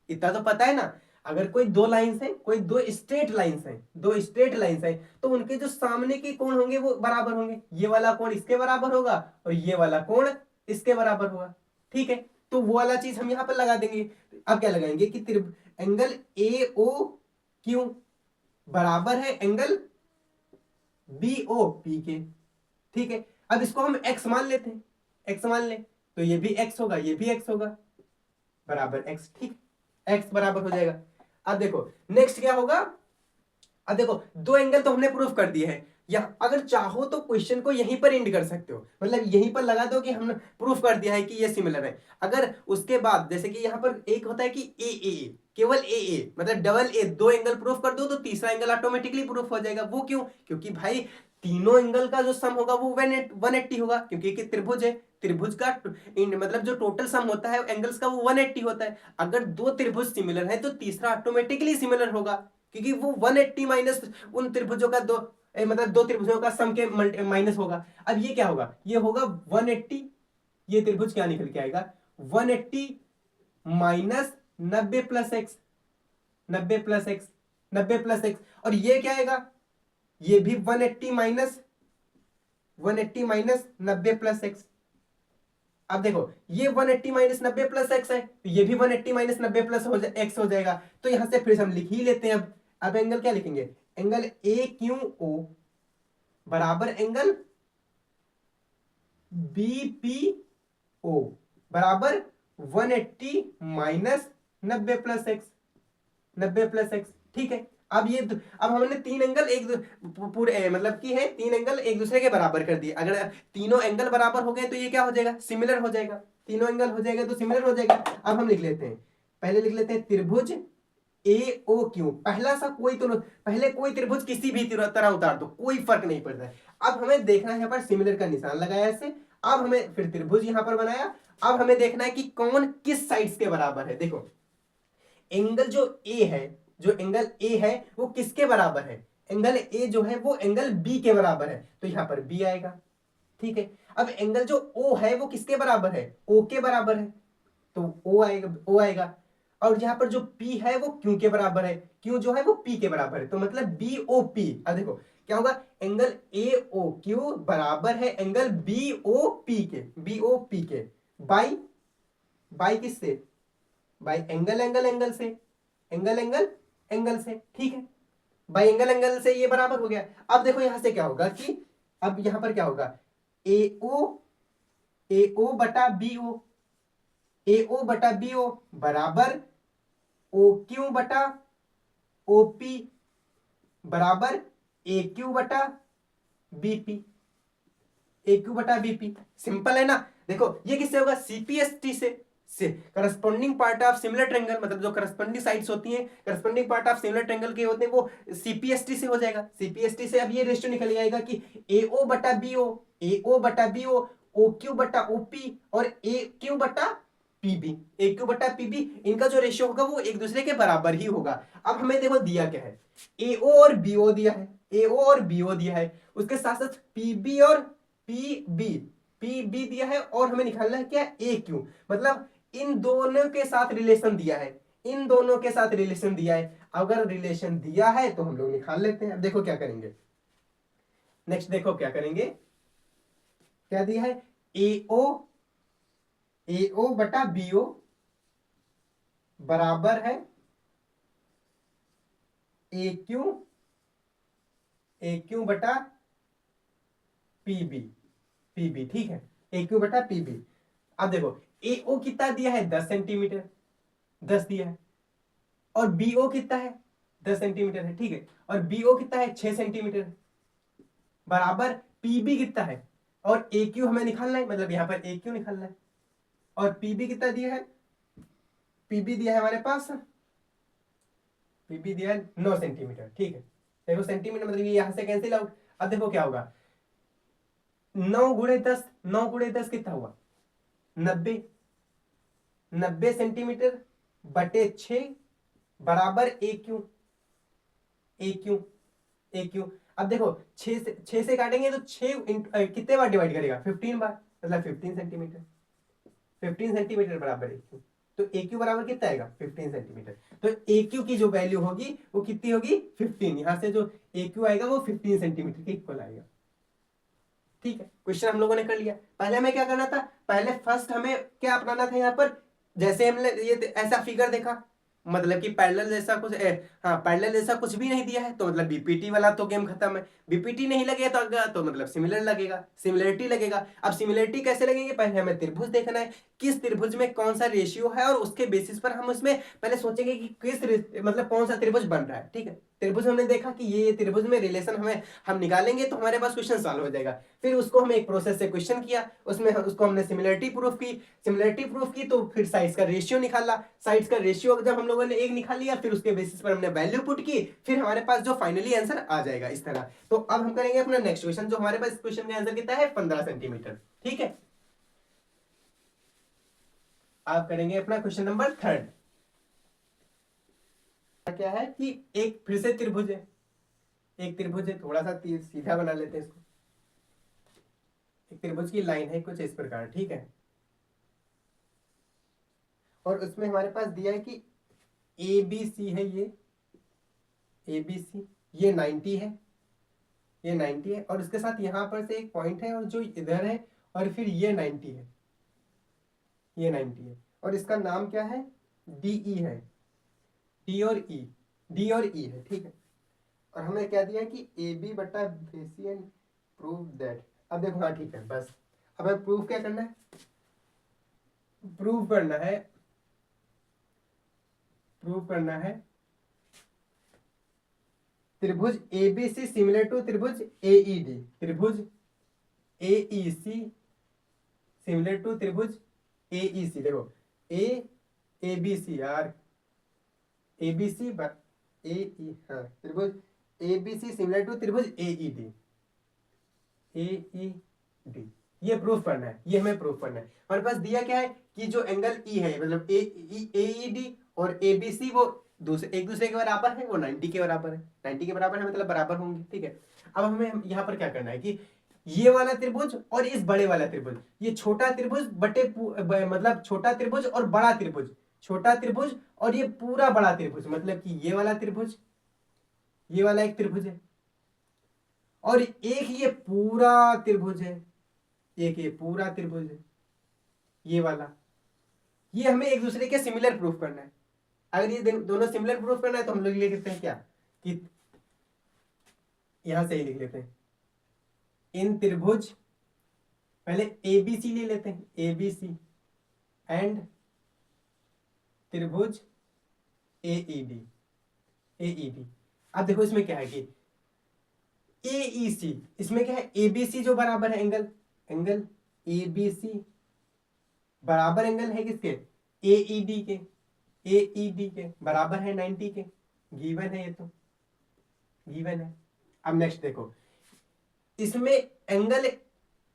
इतना तो पता है ना। अगर कोई दो लाइंस हैं, कोई दो स्ट्रेट लाइंस हैं, दो स्ट्रेट लाइंस हैं, तो उनके जो सामने के कोण होंगे वो बराबर होंगे, ये वाला कोण इसके बराबर होगा और ये वाला कोण इसके बराबर होगा, ठीक है। तो वो वाला चीज हम यहां पर लगा देंगे। अब क्या लगाएंगे कि एंगल ए ओ क्यू बराबर है एंगल बी ओ पी के, ठीक है। अब इसको हम x मान लेते हैं, x मान ले तो ये भी x होगा, ये भी x होगा, बराबर x, ठीक, x बराबर हो जाएगा। अब देखो नेक्स्ट क्या होगा, अब देखो दो एंगल तो हमने प्रूफ कर दिए हैं, या अगर चाहो तो क्वेश्चन को यहीं पर एंड कर सकते हो, मतलब यहीं पर लगा दो कि हमने प्रूफ कर दिया है कि ये सिमिलर है। अगर उसके बाद जैसे कि यहां पर एक होता है कि ए केवल ए मतलब डबल ए, दो एंगल प्रूफ कर दो तो तीसरा एंगल ऑटोमेटिकली प्रूफ हो जाएगा। वो क्यों, क्योंकि भाई तीनों एंगल का जो सम होगा वो 180 होगा, क्योंकि एक त्रिभुज है, त्रिभुज का मतलब जो टोटल सम होता है एंगल्स का वो 180 होता है। अगर दो त्रिभुज सिमिलर है तो तीसरा ऑटोमेटिकली सिमिलर होगा, क्योंकि वो 180 माइनस उन त्रिभुजों का दो मतलब दो त्रिभुजों का सम के माइनस होगा। अब ये क्या होगा, ये होगा 180, ये त्रिभुज क्या निकल के आएगा, 180 minus 90 plus x, 90 plus x, 90 plus x, और ये क्या आएगा, ये भी 180 माइनस 90 प्लस एक्स। अब देखो ये 180 माइनस 90 प्लस एक्स है, तो ये भी 180 माइनस 90 प्लस एक्स हो जाएगा। तो यहां से फिर हम लिख ही लेते हैं। अब एंगल क्या लिखेंगे, एंगल ए क्यू ओ बराबर एंगल बी पी ओ बराबर 180 minus 90 plus x, 90 plus x, ठीक है। अब ये अब हमने तीन एंगल एक पूरे मतलब की है, तीन एंगल एक दूसरे के बराबर कर दिए। अगर तीनों एंगल बराबर हो गए तो ये क्या हो जाएगा, सिमिलर हो जाएगा, तीनों एंगल हो जाएगा तो सिमिलर हो जाएगा। अब हम लिख लेते हैं, पहले लिख लेते हैं त्रिभुज ए ओ क्यू, पहला सा कोई तो पहले कोई त्रिभुज किसी भी तरह उतार दो, कोई फर्क नहीं पड़ता है। अब हमें देखना है, यहाँ पर सिमिलर का निशान लगाया ऐसे, अब हमें फिर त्रिभुज यहां पर बनाया। अब हमें देखना है कि कौन किस साइड्स के बराबर है। देखो एंगल जो ए है, जो एंगल ए है वो किसके बराबर है, एंगल ए जो है वो एंगल बी के बराबर है, तो यहां पर बी आएगा, ठीक है। अब एंगल जो ओ है वो किसके बराबर है, ओ के बराबर है, तो ओ आएगा, ओ आएगा। और यहां पर जो P है वो Q के बराबर है, Q जो है वो P के बराबर है, तो मतलब BOP। अब देखो क्या होगा, एंगल AOQ बराबर है एंगल BOP के, BOP के बाई बाई किससे, बाई एंगल एंगल एंगल से, एंगल एंगल एंगल से, ठीक है। बाई एंगल एंगल से ये बराबर हो गया। अब देखो यहां से क्या होगा कि अब यहां पर क्या होगा, AO AO बटा BO, AO बटा BO बराबर OQ बटा OP बराबर AQ बटा BP, AQ बटा BP। सिंपल है ना। देखो ये किससे होगा, CPST से, corresponding part of similar triangle, मतलब जो करस्पॉन्डिंग साइड्स होती हैं, corresponding part of similar triangle के होते हैं, वो सीपीएसटी से हो जाएगा। सीपीएसटी से अब ये रेशियो निकल जाएगा कि एओ बटा बीओ, एओ बटा बीओ, ओ क्यू बटा ओपी और ए क्यू बटा पीबी, ए क्यू बटा पीबी, इनका जो रेशियो होगा वो एक दूसरे के बराबर ही होगा। अब हमें देखो दिया क्या है, एओ और बीओ दिया है, एओ और बीओ दिया है, उसके साथ साथ पीबी और पीबी, पीबी दिया है, और हमें निकालना है क्या, ए क्यू, मतलब इन दोनों के साथ रिलेशन दिया है, इन दोनों के साथ रिलेशन दिया है। अगर रिलेशन दिया है तो हम लोग निकाल लेते हैं। अब देखो क्या करेंगे, नेक्स्ट देखो क्या करेंगे, क्या दिया है, एओ, एओ बटा बीओ बराबर है ए क्यू, ए क्यू बटा पीबी, पीबी, ठीक है, ए क्यू बटा पीबी। अब देखो एओ कितना दिया है, 10 सेंटीमीटर, 10 दिया है, और बीओ कितना है, 10 सेंटीमीटर है, ठीक है, और बीओ कितना है, 6 सेंटीमीटर, बराबर पीबी कितना है, और ए क्यू हमें निकालना है, मतलब यहां पर ए क्यू निकालना है, और पीबी कितना दिया है, पीबी दिया है हमारे पास, पीबी दिया है 9 सेंटीमीटर, ठीक है। देखो सेंटीमीटर मतलब ये यहां से कैंसिल आउट। अब देखो क्या होगा, 9 गुणे 10, 9 गुणे 10 कितना हुआ, 90, 90 सेंटीमीटर बटे 6 बराबर ए क्यू, ए क्यू, ए क्यू। अब देखो 6 से काटेंगे तो 6 कितने बार डिवाइड करेगा, 15 बार, मतलब 15 सेंटीमीटर, 15 सेंटीमीटर बराबर ए क्यू। तो ए क्यू बराबर कितना आएगा, 15 सेंटीमीटर। तो ए क्यू की जो वैल्यू होगी वो कितनी होगी, 15। यहां से जो ए क्यू आएगा वो 15 सेंटीमीटर के इक्वल आएगा, ठीक है। क्वेश्चन हम लोगों ने कर लिया। पहले हमें क्या करना था, पहले फर्स्ट हमें क्या अपनाना था, यहाँ पर जैसे हमने ये ऐसा फिगर देखा, मतलब कि पैरेलल जैसा कुछ हाँ पैरेलल जैसा कुछ भी नहीं दिया है, तो मतलब बीपीटी वाला तो गेम खत्म है। बीपीटी नहीं लगे तो मतलब सिमिलर लगेगा, सिमिलरिटी लगेगा। अब सिमिलरिटी कैसे लगेगी, पहले हमें त्रिभुज देखना है, किस त्रिभुज में कौन सा रेशियो है, और उसके बेसिस पर हम उसमें पहले सोचेंगे कि मतलब कौन सा त्रिभुज बन रहा है, ठीक है। त्रिभुज हमने देखा कि ये त्रिभुज में रिलेशन हम निकालेंगे तो हमारे पास क्वेश्चन सॉल्व हो जाएगा। फिर उसको हम एक प्रोसेस से क्वेश्चन किया, उसमें उसको हमने सिमिलरिटी प्रूफ की, सिमिलरिटी प्रूफ की तो फिर साइड्स का रेशियो निकाला, साइड्स का रेशियो जब हम लोगों ने एक निकाल लिया, फिर उसके बेसिस पर हमने वैल्यू पुट की, फिर हमारे पास जो फाइनली आंसर आ जाएगा इस तरह। तो अब हम करेंगे अपना नेक्स्ट क्वेश्चन, जो हमारे पास क्वेश्चन का आंसर कितना है, 15 सेंटीमीटर, ठीक है। आप करेंगे अपना क्वेश्चन नंबर 3। क्या है कि एक फिर से त्रिभुज है, एक त्रिभुज है, थोड़ा सा तीर सीधा बना लेते हैं इसको। एक त्रिभुज की लाइन है कुछ इस प्रकार, ठीक है, और उसमें हमारे पास दिया है कि ए बी सी है, ये ए बी सी, ये 90 है, ये 90 है, और उसके साथ यहां पर से एक पॉइंट है और जो इधर है, और फिर ये 90 है, ये 90 है, और इसका नाम क्या है, डीई है, डी और ई, डी और ई है, ठीक है। और हमें क्या दिया है कि ए बी बटा बेसी एंड प्रूव दैट। अब देखो हाँ ठीक है, बस अब हमें प्रूफ क्या करना है, प्रूव करना है, प्रूव करना है त्रिभुज एबीसी सिमिलर टू त्रिभुज एईडी, त्रिभुज एईसी सिमिलर टू त्रिभुज एईसी। देखो ए एबीसी यार, एबीसी ए हाँ त्रिभुज एबीसी सिमिलर टू त्रिभुज एईडी, एईडी, ये प्रूफ करना है, ये हमें प्रूफ करना है। हमारे पास दिया क्या है कि जो एंगल ई है, मतलब एईडी और एबीसी वो एक दूसरे के बराबर है, वो 90 के बराबर है, 90 के बराबर है मतलब बराबर होंगे, ठीक है। अब हमें यहाँ पर क्या करना है कि ये वाला त्रिभुज और इस बड़े वाला त्रिभुज, ये छोटा त्रिभुज मतलब छोटा त्रिभुज और बड़ा त्रिभुज, छोटा त्रिभुज और ये पूरा बड़ा त्रिभुज, मतलब कि ये वाला त्रिभुज, ये वाला एक त्रिभुज है, और एक ये पूरा त्रिभुज है, एक ये पूरा त्रिभुज है, ये वाला, ये हमें एक दूसरे के सिमिलर प्रूफ करना है। अगर ये दोनों सिमिलर प्रूफ करना है तो हम लोग लिख लेते हैं क्या, कि यहां से ही लिख लेते हैं, इन त्रिभुज, पहले एबीसी ले लेते हैं, एबीसी एंड त्रिभुज एईडी, एईडी। अब देखो इसमें क्या है कि एईसी, इसमें क्या है, एबीसी जो बराबर है एंगल, एंगल एबीसी बराबर एंगल है किसके, AED के, AED के बराबर है 90 के, गिवन है, ये तो गिवन है। अब नेक्स्ट देखो, इसमें एंगल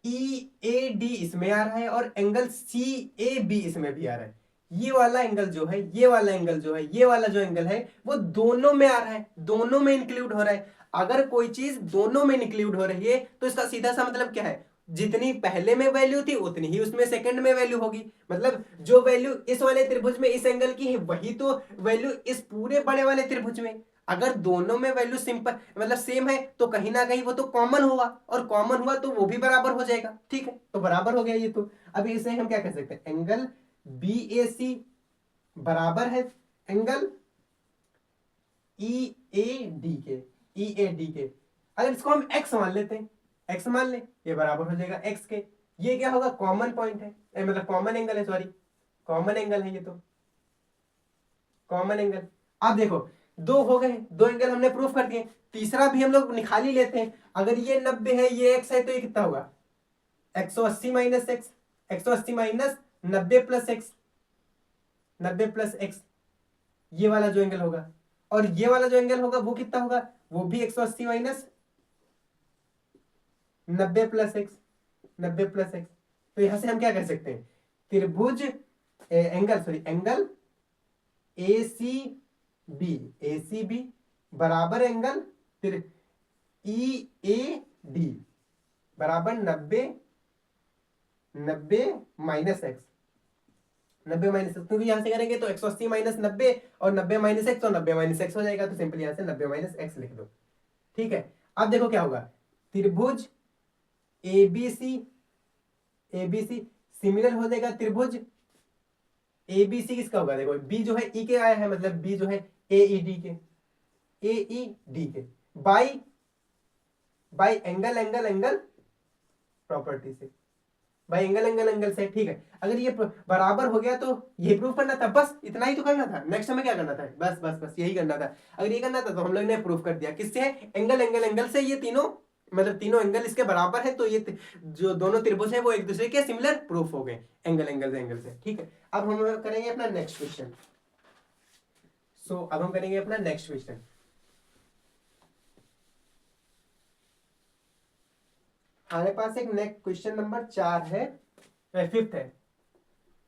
EAD इसमें आ रहा है और एंगल CAB इसमें भी आ रहा है। ये वाला एंगल जो है, ये वाला एंगल जो है, ये वाला जो एंगल है वो दोनों में आ रहा है, दोनों में इंक्लूड हो रहा है। अगर कोई चीज दोनों में इंक्लूड हो रही है तो इसका सीधा सा मतलब क्या है, जितनी पहले में वैल्यू थी उतनी ही उसमें सेकंड में वैल्यू होगी। मतलब जो वैल्यू इस वाले त्रिभुज में इस एंगल की है वही तो वैल्यू इस पूरे बड़े वाले त्रिभुज में। अगर दोनों में वैल्यू सिंपल मतलब सेम है तो कहीं ना कहीं वो तो कॉमन होगा, और कॉमन हुआ तो वो भी बराबर हो जाएगा। ठीक है, तो बराबर हो गया ये तो। अब इसे हम क्या कह सकते हैं, एंगल BAC बराबर है एंगल EAD के, EAD के। अगर इसको हम x मान लेते हैं, x मान ले, ये बराबर हो जाएगा x के। ये क्या होगा, कॉमन पॉइंट है, मतलब कॉमन एंगल है, सॉरी कॉमन एंगल है, ये तो कॉमन एंगल। अब देखो दो हो गए, दो एंगल हमने प्रूफ कर दिए, तीसरा भी हम लोग निकाल ही लेते हैं। अगर ये 90 है, ये x है, तो ये कितना होगा, 180 minus x, 180 minus 90 plus x, 90 plus x, ये वाला जो एंगल होगा। और ये वाला जो एंगल होगा वो कितना होगा, वो भी 180 minus 90 plus x, 90 plus x. तो यहां से हम क्या कर सकते हैं, त्रिभुज एंगल सॉरी एंगल ACB बराबर एंगल फिर EAD बराबर 90 माइनस एक्स, 90 माइनस एक्स, क्योंकि यहां से करेंगे तो 180 माइनस 90 और 90 माइनस एक्स, तो 90 माइनस एक्स हो जाएगा, तो सिंपल यहां से 90 माइनस एक्स लिख दो। ठीक है, अब देखो क्या होगा, त्रिभुज ABC सिमिलर हो जाएगा त्रिभुज ABC किसका होगा, देखो B जो है E के आया है, मतलब B जो है AED के, AED के by angle angle angle property से, बाई एंगल एंगल एंगल से। ठीक है, अगर ये बराबर हो गया तो ये प्रूफ करना था, बस इतना ही तो करना था। नेक्स्ट हमें क्या करना था, बस बस बस यही करना था। अगर ये करना था तो हम लोग ने प्रूफ कर दिया, किससे, एंगल एंगल एंगल से। ये तीनों मतलब तीनों एंगल इसके बराबर है, तो ये जो दोनों त्रिभुज है वो एक दूसरे के सिमिलर प्रूफ हो गए एंगल एंगल एंगल से। ठीक है, अब हम करेंगे अपना नेक्स्ट क्वेश्चन। अब हम करेंगे अपना नेक्स्ट क्वेश्चन। हमारे पास एक नेक्स्ट क्वेश्चन नंबर 4 है, 5th है,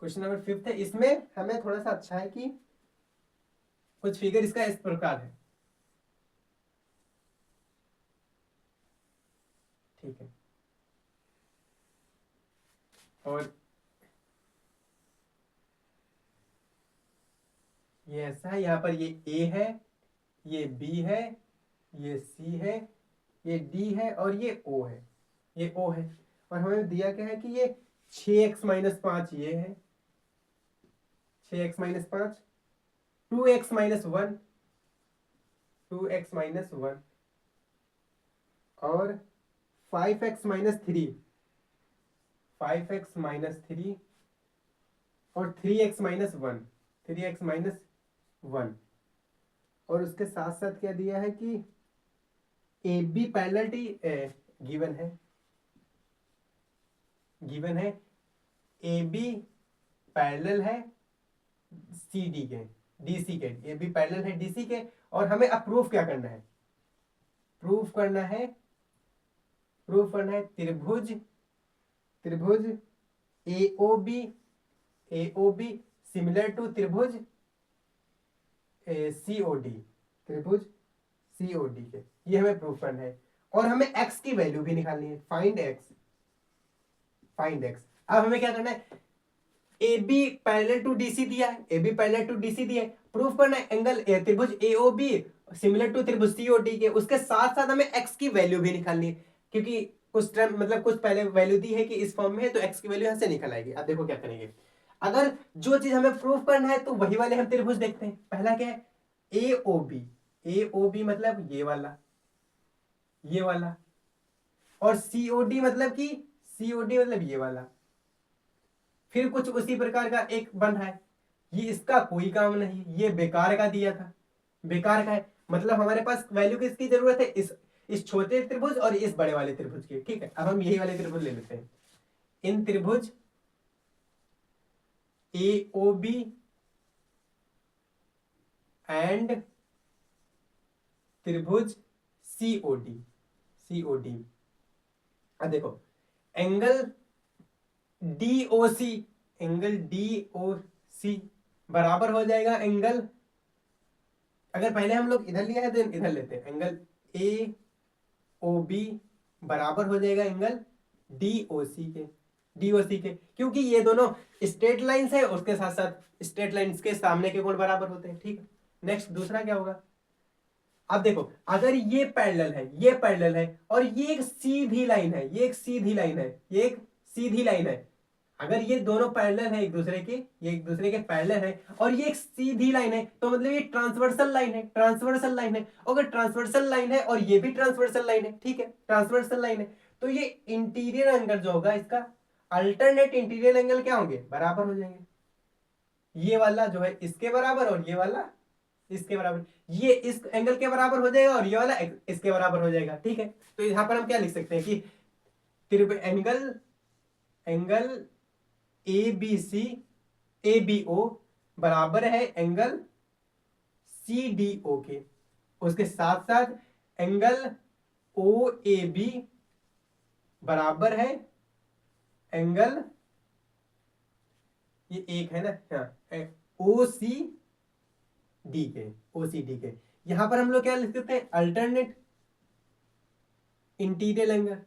क्वेश्चन नंबर 5th है। इसमें हमें थोड़ा सा अच्छा है कि कुछ फिगर इसका इस प्रकार है। ठीक है, और ये ऐसा है, यहाँ पर ये A है, ये B है, ये C है, ये D है और ये O है, ये O है। और हमें दिया क्या है कि ये 6x माइनस 5 ये है, 6x minus 5, 2x minus 1, 2x minus 1 और 5x माइनस 3, 5x माइनस 3 और 3x माइनस 1, 3x माइनस 1। और उसके साथ साथ क्या दिया है कि AB पैरेललिटी गिवन है, गिवन है AB पैरेलल है CD के, DC के, AB पैरेलल है DC के। और हमें अब प्रूफ क्या करना है, प्रूफ करना है त्रिभुज AOB सिमिलर टू त्रिभुज COD, त्रिभुज COD के, ये हमें प्रूफ करना है। और हमें x की वैल्यू भी निकालनी है, फाइंड x। अब हमें क्या करना है, AB पैरेलल टू DC दिया है, AB पैरेलल टू DC दिया है, प्रूफ करना है एंगल त्रिभुज AOB सिमिलर टू त्रिभुज COD के। उसके साथ साथ हमें x की वैल्यू भी निकालनी है, क्योंकि कुछ टर्म मतलब कुछ पहले वैल्यू दी है कि इस फॉर्म में है, तो x की वैल्यू यहां से निकल आएगी। अब देखो क्या करेंगे, अगर जो चीज हमें प्रूफ करना है तो वही वाले हम त्रिभुज देखते हैं। पहला क्या है, AOB मतलब ये वाला और COD मतलब कि COD मतलब ये वाला। फिर कुछ उसी प्रकार का एक बन है, ये इसका कोई काम नहीं, ये बेकार का दिया था, बेकार का है। मतलब हमारे पास वैल्यू किसकी जरूरत है, इस छोटे त्रिभुज और इस बड़े वाले त्रिभुज की। ठीक है, अब हम यही वाले त्रिभुज ले लेते हैं। इन त्रिभुज AOB एंड त्रिभुज COD। अब देखो एंगल DOC बराबर हो जाएगा एंगल, अगर पहले हम लोग इधर लिया है तो इधर लेते हैं, एंगल AOB बराबर हो जाएगा एंगल DOC के, क्योंकि ये दोनों स्ट्रेट लाइंस है, उसके साथ साथ स्ट्रेट लाइंस के सामने के कोण बराबर होते हैं। ठीक है, नेक्स्ट दूसरा क्या होगा। अब देखो अगर ये पैरेलल है और ये एक सीधी लाइन है, ये एक सीधी लाइन है, अगर ये दोनों पैरेलल है एक दूसरे के, ये एक दूसरे के पैरेलल है और ये एक सीधी लाइन है, तो मतलब ये ट्रांसवर्सल लाइन है। अगर ट्रांसवर्सल लाइन है और ये भी ट्रांसवर्सल लाइन है, ठीक है, ट्रांसवर्सल लाइन है, तो ये इंटीरियर एंगल जो होगा इसका अल्टरनेट इंटीरियर एंगल क्या होंगे, बराबर हो जाएंगे। ये वाला जो है इसके बराबर और ये वाला इसके बराबर, ये इस एंगल के बराबर हो जाएगा और ये वाला इसके बराबर हो जाएगा। ठीक है, तो यहां पर हम क्या लिख सकते हैं कि एंगल ABO बराबर है एंगल CDO के, उसके साथ साथ एंगल OAB बराबर है एंगल, ये एक है ना, हाँ, OCD के। यहां पर हम लोग क्या लिख सकते हैं, अल्टरनेट इंटीरियर एंगल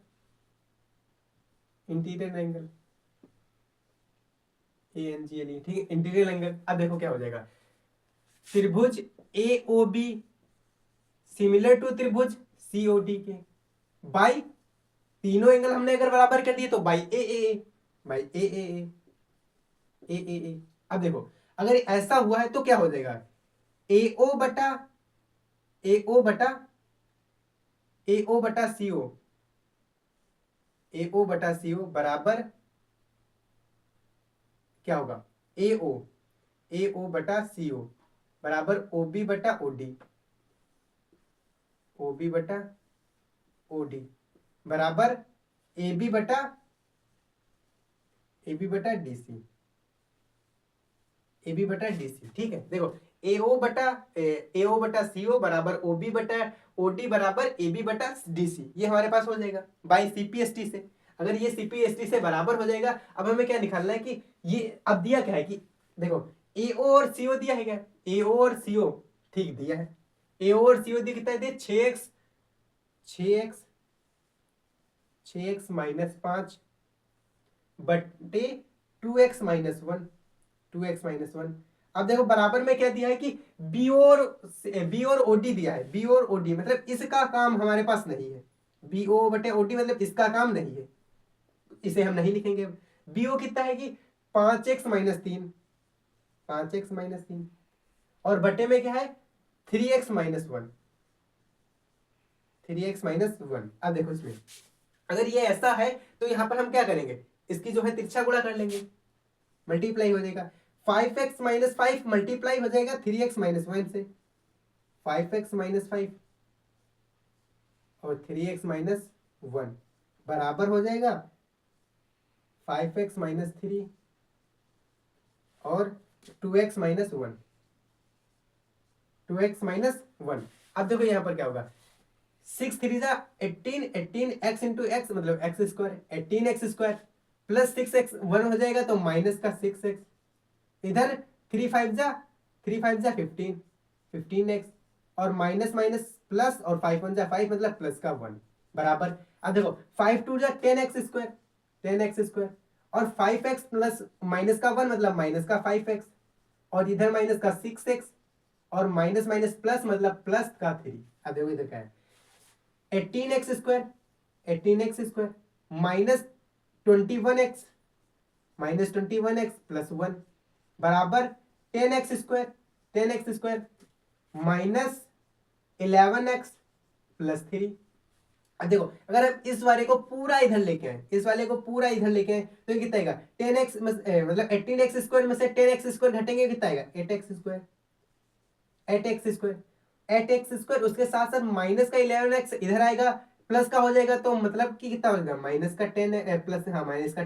ANGLE, ठीक है, इंटीरियर एंगल। अब देखो क्या हो जाएगा, त्रिभुज AOB सिमिलर टू त्रिभुज COD के, बाई तीनों एंगल हमने अगर बराबर कर दिए तो बाई AAA। अब देखो अगर ऐसा हुआ है तो क्या हो जाएगा, AO बटा CO बराबर क्या होगा, AO बटा CO बराबर OB बटा OD बराबर AB बटा DC। ठीक है, देखो AO बटा CO बराबर OB बटा OD बराबर AB बटा DC, ये हमारे पास हो जाएगा बाई CPST से। अगर ये CPST से बराबर हो जाएगा, अब हमें क्या निकालना है कि ये अब दिया क्या है कि देखो AO और CO दिया है क्या, AO और CO ठीक दिया है, AO और CO दिया कितना है, 6x माइनस 5 बटे 2x माइनस 1। अब देखो बराबर में क्या दिया है कि B और OD दिया है, B और OD मतलब इसका काम हमारे पास नहीं है, BO बटे OD मतलब इसका काम नहीं है, इसे हम नहीं लिखेंगे। BO कितना है कि 5x माइनस 3 और बटे में क्या है 3x माइनस 1। अब देखो इसमें अगर ये ऐसा है तो यहां पर हम क्या करेंगे, इसकी जो है तिरछा गुणा कर लेंगे, मल्टीप्लाई हो जाएगा, 5x माइनस 5 मल्टीप्लाई हो जाएगा 3x माइनस 1 से, 5x माइनस 5 और 3x माइनस 1 बराबर हो जाएगा 5x माइनस 3 और 2x माइनस 1। अब देखो यहां पर क्या होगा, 6 3 जा 18 x इंटू एक्स मतलब x square, 18x² plus 6x 1 हो जाएगा तो माइनस का 6x, इधर 3 5 जा 15x और माइनस प्लस और 5 1 जा 5 मतलब प्लस का 1 बराबर। अब देखो 5 2 जा 10x² और 5x प्लस माइनस का 1 मतलब माइनस का 5x और इधर माइनस का 6x और माइनस प्लस मतलब प्लस का 3। अब देखो इधर क्या है, 18x² माइनस 21x प्लस 1 बराबर 10x² माइनस 11x प्लस 3। अब देखो अगर हम इस वाले को पूरा इधर लेके आए, तो ये कितना आएगा 10x मतलब 18x² में से 10x² घटेंगे कितना आएगा 8x²। उसके साथ साथ माइनस का 11x इधर आएगा, प्लस का हो जाएगा तो मतलब कि कितना हो जाएगा माइनस का 10 प्लस हाँ माइनस का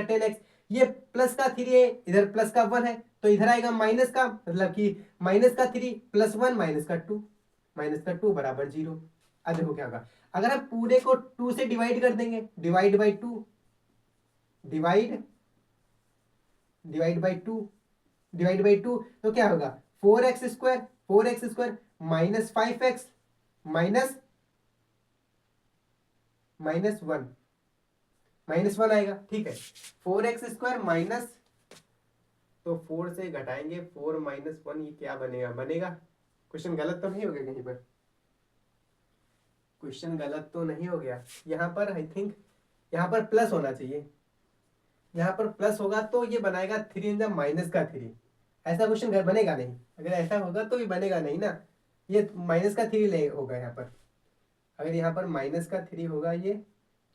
10x ये प्लस का 3 है, इधर प्लस का 1 है, तो इधर आएगा माइनस का, मतलब कि माइनस का 3 प्लस 1 माइनस का 2, माइनस का 2 बराबर 0। अब देखो क्या होगा, अगर हम पूरे को 2 से डिवाइड कर देंगे, divide by 2, divide divide by 2, divide by 2, तो क्या होगा 4x square, 4x square minus 5x minus -1, -1 आएगा, ठीक है। 4x स्क्वायर माइनस, तो 4 से घटाएंगे 4 माइनस 1, ये क्या बनेगा, बनेगा, क्वेश्चन गलत तो नहीं हो गया कहीं पर, क्वेश्चन गलत तो नहीं हो गया यहाँ पर, आई थिंक यहाँ पर प्लस होना चाहिए, यहाँ पर प्लस होगा तो ये बनाएगा 3 इन द माइनस का 3, ऐसा क्वेश्चन बनेगा नहीं, अगर ऐसा होगा तो ये बनेगा नहीं ना, ये माइनस का 3 ले होगा यहाँ पर, अगर यहाँ पर माइनस का 3 होगा ये,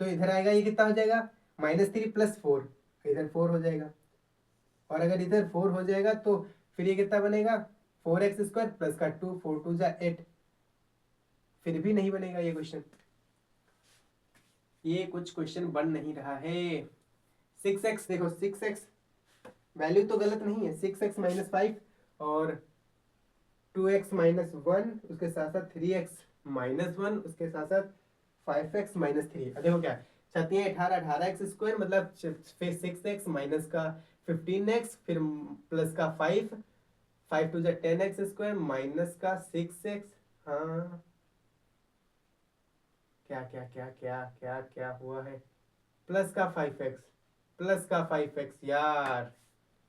तो इधर आएगा ये कितना हो जाएगा, -3 + 4, इधर 4 हो जाएगा, और अगर इधर 4 हो जाएगा तो फिर ये कितना बनेगा, 4x स्क्वायर प्लस का 2, 4 2 जा 8, फिर भी नहीं बनेगा ये क्वेश्चन, ये कुछ क्वेश्चन बन नहीं रहा है। 6x देखो, 6x वैल्यू तो गलत नहीं है, 6x - 5 और 2x - 1, उसके साथ साथ 3x - 1, उसके साथ साथ 5x - 3, देखो क्या छत्तीस 18, 18x स्क्वायर मतलब फिर 6x माइनस का 15x, फिर प्लस का 5, 5 2 जा 10x स्क्वायर माइनस का 6x, हाँ क्या क्या क्या क्या क्या क्या हुआ है, प्लस का 5x, प्लस का 5x यार,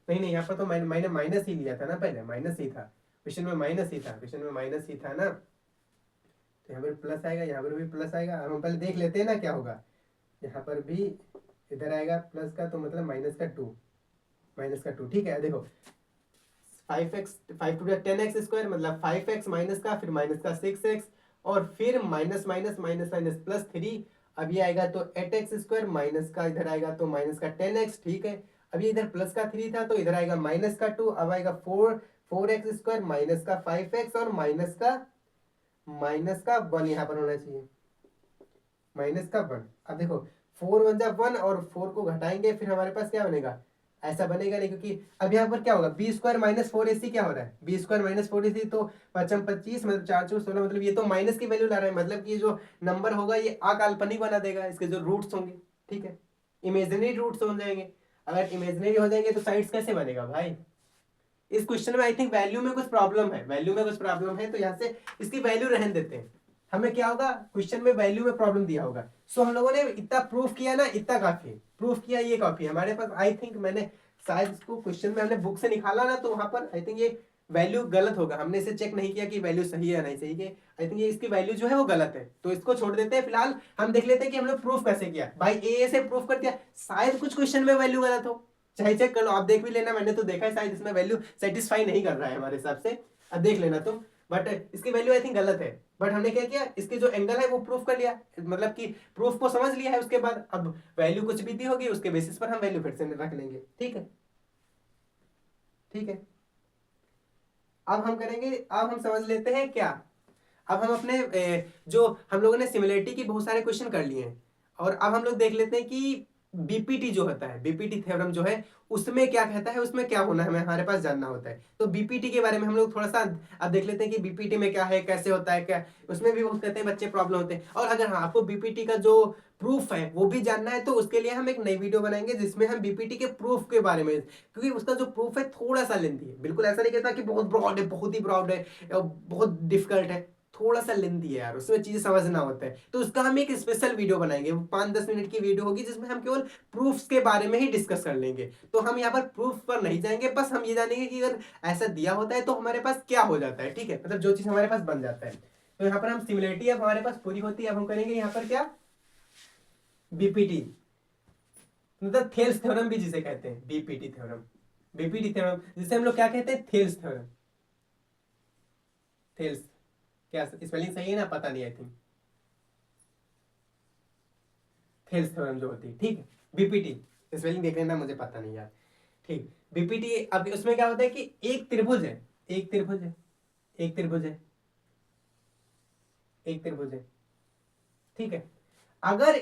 नहीं नहीं, यहाँ पर तो मैंने माइनस ही लिया था ना, पहले माइनस ही था, क्वेश्चन में माइनस ही था, क्वेश्चन में माइनस ही था ना, तो यहाँ पर प्लस आएगा, यहाँ पर भी प्लस आएगा, हम पहले देख लेते हैं ना क्या होगा, यहाँ पर भी इधर आएगा प्लस का, तो मतलब -2, -2, ठीक है। देखो 5x 5 टू 10x स्क्वायर मतलब 5x माइनस का, फिर माइनस का 6x, और फिर minus minus minus minus plus 3, अब ये आएगा तो 8x स्क्वायर माइनस का, इधर आएगा तो माइनस का 10x, ठीक है। अब ये इधर प्लस का 3 था तो इधर आएगा माइनस का 2, अब आएगा 4x स्क्वायर माइनस का 5x और माइनस का 1 यहाँ पर होना चाहिए, -1। अब देखो 4 1 जा 1, और 4 को घटाएंगे फिर हमारे पास क्या बनेगा, ऐसा बनेगा नहीं, क्योंकि अब यहाँ पर क्या होगा, बी स्क्वायर -4ac क्या हो रहा है, बी स्क्वायर -4ac, तो 5 25 मतलब 4 4 16, मतलब ये तो माइनस की वैल्यू ला रहा है, मतलब कि ये जो नंबर होगा ये अकाल्पनिक बना देगा, इसके जो रूट्स होंगे, ठीक है, इमेजिनरी रूट्स हो जाएंगे, अगर इमेजिनरी हो जाएंगे तो साइड्स कैसे बनेगा भाई, इस क्वेश्चन में आई थिंक वैल्यू में कुछ प्रॉब्लम है, वैल्यू में कुछ प्रॉब्लम है, तो यहाँ से इसकी वैल्यू रहने देते हैं, हमें क्या होगा, क्वेश्चन में वैल्यू में प्रॉब्लम दिया होगा, सो हम लोगों ने इतना प्रूफ किया ना, इतना काफी प्रूफ किया, ये काफी हमारे पास, आई थिंक मैंने शायद इसको क्वेश्चन में हमने बुक से निकाला ना, तो वहां पर आई थिंक ये वैल्यू गलत होगा, हमने इसे चेक नहीं किया कि वैल्यू सही है या नहीं सही है, आई थिंक ये इसकी वैल्यू जो है वो गलत है, तो इसको छोड़ देते हैं फिलहाल, हम देख लेते हैं कि हमने प्रूफ कैसे किया, भाई ए से प्रूफ कर दिया, शायद कुछ क्वेश्चन में वैल्यू गलत हो, चाहे चेक कर लो, आप देख भी लेना, मैंने तो देखा है, शायद इसमें वैल्यू सेटिस्फाई नहीं कर रहा है हमारे हिसाब से, अब देख लेना तुम, बट इसकी वैल्यू आई थिंक गलत है, बट हमने क्या किया, इसके जो एंगल है वो प्रूफ कर लिया, मतलब कि प्रूफ को समझ लिया है, उसके बाद अब वैल्यू कुछ भी दी होगी उसके बेसिस पर हम वैल्यू फिर से रख लेंगे, ठीक है, ठीक है। अब हम करेंगे, अब हम समझ लेते हैं क्या, अब हम अपने जो हम लोगों ने सिमिलरिटी की बहुत सारे क्वेश्चन कर लिए हैं, और अब हम लोग देख लेते हैं कि बीपीटी जो होता है, बीपीटी थ्योरम जो है उसमें क्या कहता है, उसमें क्या होना है, हमें हमारे पास जानना होता है, तो बीपीटी के बारे में हम लोग थोड़ा सा अब देख लेते हैं कि बीपीटी में क्या है, कैसे होता है, क्या उसमें भी बहुत कहते हैं बच्चे प्रॉब्लम होते हैं, और अगर हाँ आपको बीपीटी का जो प्रूफ है वो भी जानना है, तो उसके लिए हम एक नई वीडियो बनाएंगे जिसमें हम बीपीटी के प्रूफ के बारे में, क्योंकि उसका जो प्रूफ है थोड़ा सा लेंथी है, बिल्कुल ऐसा नहीं कहता कि बहुत ब्रॉड है, बहुत ही ब्रॉड है, बहुत डिफिकल्ट है, थोड़ा सा लेंथी है यार, उसमें चीजें समझना होता है, तो उसका हम एक स्पेशल वीडियो बनाएंगे, 5-10 मिनट की वीडियो होगी जिसमें हम केवल प्रूफ्स के बारे में ही डिस्कस कर लेंगे, तो हम यहाँ पर प्रूफ पर नहीं जाएंगे, बस हम ये जानेंगे कि अगर ऐसा दिया होता है तो हमारे पास क्या हो जाता है, ठीक है, मतलब जो चीज हमारे पास बन जाता है, तो यहाँ पर हम सिमिलरिटी अब हमारे पास पूरी होती है, अब हम करेंगे यहाँ पर क्या, बीपीटी, मतलब थेल्स थ्योरम भी जिसे कहते हैं, बीपीटी थ्योरम, बीपीटी थ्योरम जिसे हम लोग क्या कहते हैं, थेल्स थ्योरम, थेल्स, क्या स्पेलिंग सही है ना, पता नहीं, आई थिंक थेल्स थ्योरम जो होती है, ठीक है, बीपीटी स्पेलिंग देख लेना, मुझे पता नहीं यार, ठीक, बीपीटी, अब उसमें क्या होता है कि एक त्रिभुज है, एक त्रिभुज है, एक त्रिभुज है, एक त्रिभुज है, ठीक है, अगर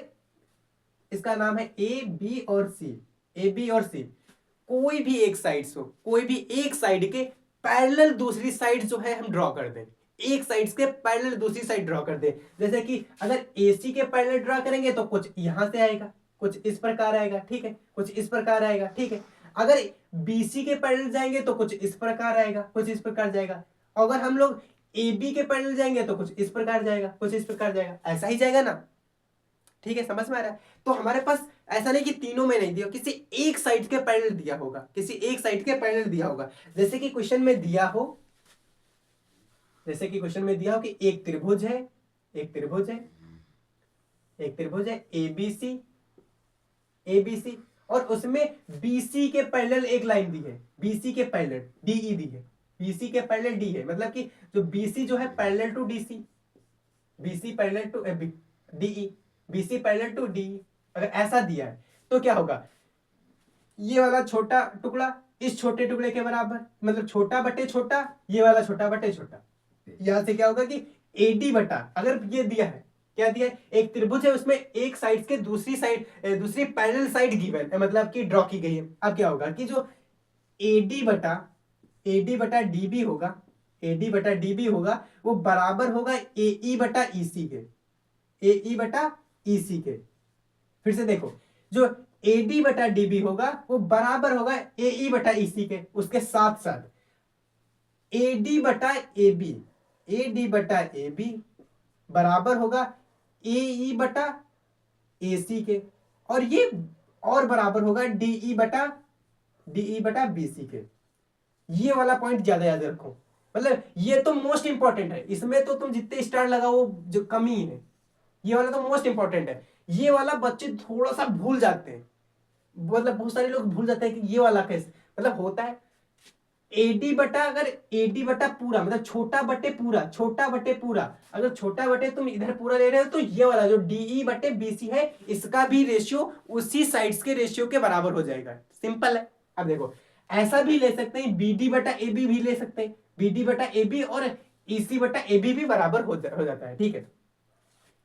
इसका नाम है ए बी और सी, ए बी और सी, कोई भी एक साइड हो, कोई भी एक साइड के पैरेलल दूसरी साइड जो है हम ड्रॉ कर दें, एक साइड के पैरेलल दूसरी साइड ड्रॉ कर दें। जैसे कि अगर AC के पैरेलल ड्रॉ करेंगे तो कुछ यहां से आएगा, कुछ इस प्रकार आएगा, ठीक है, कुछ इस प्रकार आएगा, ठीक है। अगर BC के पैरेलल जाएंगे तो कुछ इस प्रकार आएगा, कुछ इस प्रकार जाएगा। अगर हम लोग AB के पैरेलल जाएंगे तो कुछ इस प्रकार जाएगा, कुछ इस प्रकार जाएगा, ऐसा ही जाएगा ना, ठीक है, समझ में आ रहा है। तो हमारे पास ऐसा नहीं कि तीनों में नहीं दिया, किसी एक साइड के पैरेलल दिया होगा, किसी एक साइड के पैरेलल दिया होगा। जैसे कि क्वेश्चन में दिया हो, जैसे कि क्वेश्चन में दिया हो कि एक त्रिभुज है, एक त्रिभुज है, एक त्रिभुज है ABC, ABC, और उसमें BC के पैरेलल एक लाइन दी है, BC के पैरेलल DE दी है, BC के पैरेलल D है, मतलब कि जो BC जो है parallel to DC, BC parallel to DE, BC parallel to DE। अगर ऐसा दिया है तो क्या होगा, ये वाला छोटा टुकड़ा इस छोटे टुकड़े के बराबर, मतलब छोटा बटे छोटा, ये वाला छोटा बटे छोटा। यहां से क्या होगा कि AD बटा, अगर ये दिया है, क्या दिया है, एक त्रिभुज है, उसमें एक साइड के दूसरी साइड, दूसरी पैरेलल साइड गिवन है, मतलब कि ड्रॉ की गई है। अब क्या होगा कि जो AD बटा DB होगा, AD बटा DB होगा, वो बराबर होगा AE बटा EC के, AE बटा EC के। फिर से देखो, जो AD बटा DB होगा वो बराबर होगा AE बटा EC के। उसके साथ साथ AD बटा AB, AD बटा AB बराबर होगा AE बटा AC के, और ये और बराबर होगा DE बटा BC के। ये वाला पॉइंट ज्यादा याद रखो, मतलब ये तो मोस्ट इंपॉर्टेंट है, इसमें तो तुम जितने स्टार लगाओ जो कमी है, ये वाला तो मोस्ट इंपॉर्टेंट है। ये वाला बच्चे थोड़ा सा भूल जाते हैं, मतलब बहुत सारे लोग भूल जाते हैं कि ये वाला कैसे, मतलब होता है AD बटा, अगर AD बटा पूरा मतलब छोटा बटे पूरा, छोटा बटे पूरा, अगर छोटा बटे तुम इधर पूरा ले रहे हो तो ये वाला जो DE बटे BC है, इसका भी रेशियो उसी साइड्स के रेशियो के बराबर हो जाएगा। सिंपल है। अब देखो, ऐसा भी ले सकते हैं, BD बटा AB भी ले सकते हैं, BD बटा AB और EC बटा AB भी बराबर हो जाता है, ठीक है।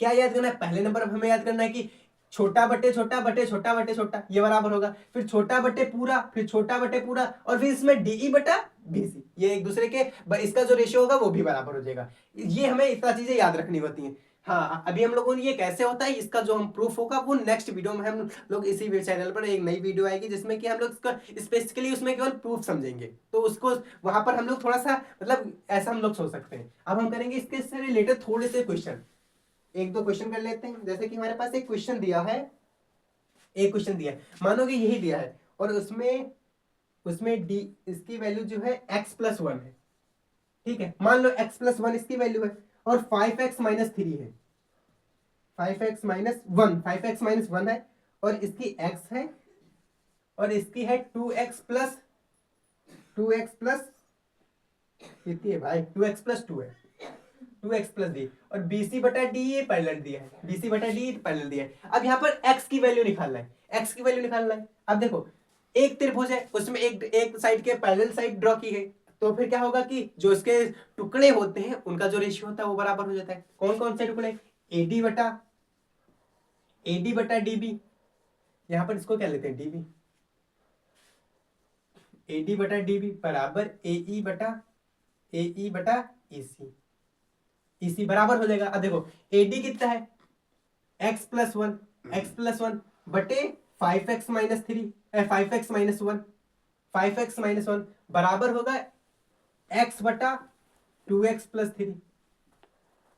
क्या याद करना है, पहले नंबर पर हमें याद करना है कि छोटा बटे छोटा बटे छोटा बटे छोटा, ये बराबर होगा, फिर छोटा बटे पूरा, फिर छोटा बटे पूरा, और फिर इसमें DE बटा BC, ये एक दूसरे के इसका जो रेशियो होगा वो भी बराबर हो जाएगा। ये हमें इतना चीजें याद रखनी होती हैं। हाँ, अभी हम लोगों ने ये कैसे होता है इसका जो हम प्रूफ होगा वो नेक्स्ट वीडियो में हम लोग इसी चैनल पर एक नई वीडियो आएगी जिसमें कि हम लोग इसका स्पेसिफिकली उसमें केवल प्रूफ समझेंगे, तो उसको वहां पर हम लोग थोड़ा सा मतलब ऐसा हम लोग सोच सकते हैं। अब हम करेंगे इसके से रिलेटेड थोड़े से क्वेश्चन, एक दो क्वेश्चन कर लेते हैं। जैसे कि हमारे पास एक क्वेश्चन दिया है, एक क्वेश्चन दिया है, मानो कि यही दिया है, और उसमें डी इसकी वैल्यू जो है x+1 है, ठीक है, मान लो x+1 इसकी वैल्यू है, और 5x-3 है, 5x-1 है, और इसकी x है, और इसकी है 2x प्लस कितनी है भाई, 2x+2 है, 2x+d, और BC बटा D ये पैरेलल दिया है, BC बटा D पैरेलल दिया है। अब यहाँ पर x की वैल्यू निकालना है, x की वैल्यू निकालना है। अब देखो, एक त्रिभुज है, उसमें एक साइड के पैरेलल साइड ड्रॉ की गई, तो फिर क्या होगा कि जो इसके टुकड़े होते हैं उनका जो रेशियो होता है वो बराबर हो जाता है। कौन कौन से टुकड़े, AD बटा DB, यहाँ पर इसको क्या लेते हैं DB, AD बटा DB बराबर AE बटा EC बराबर हो जाएगा। अब देखो, AD कितना है, x+1 बटे 5x-1 बराबर होगा x बटा 2x+3,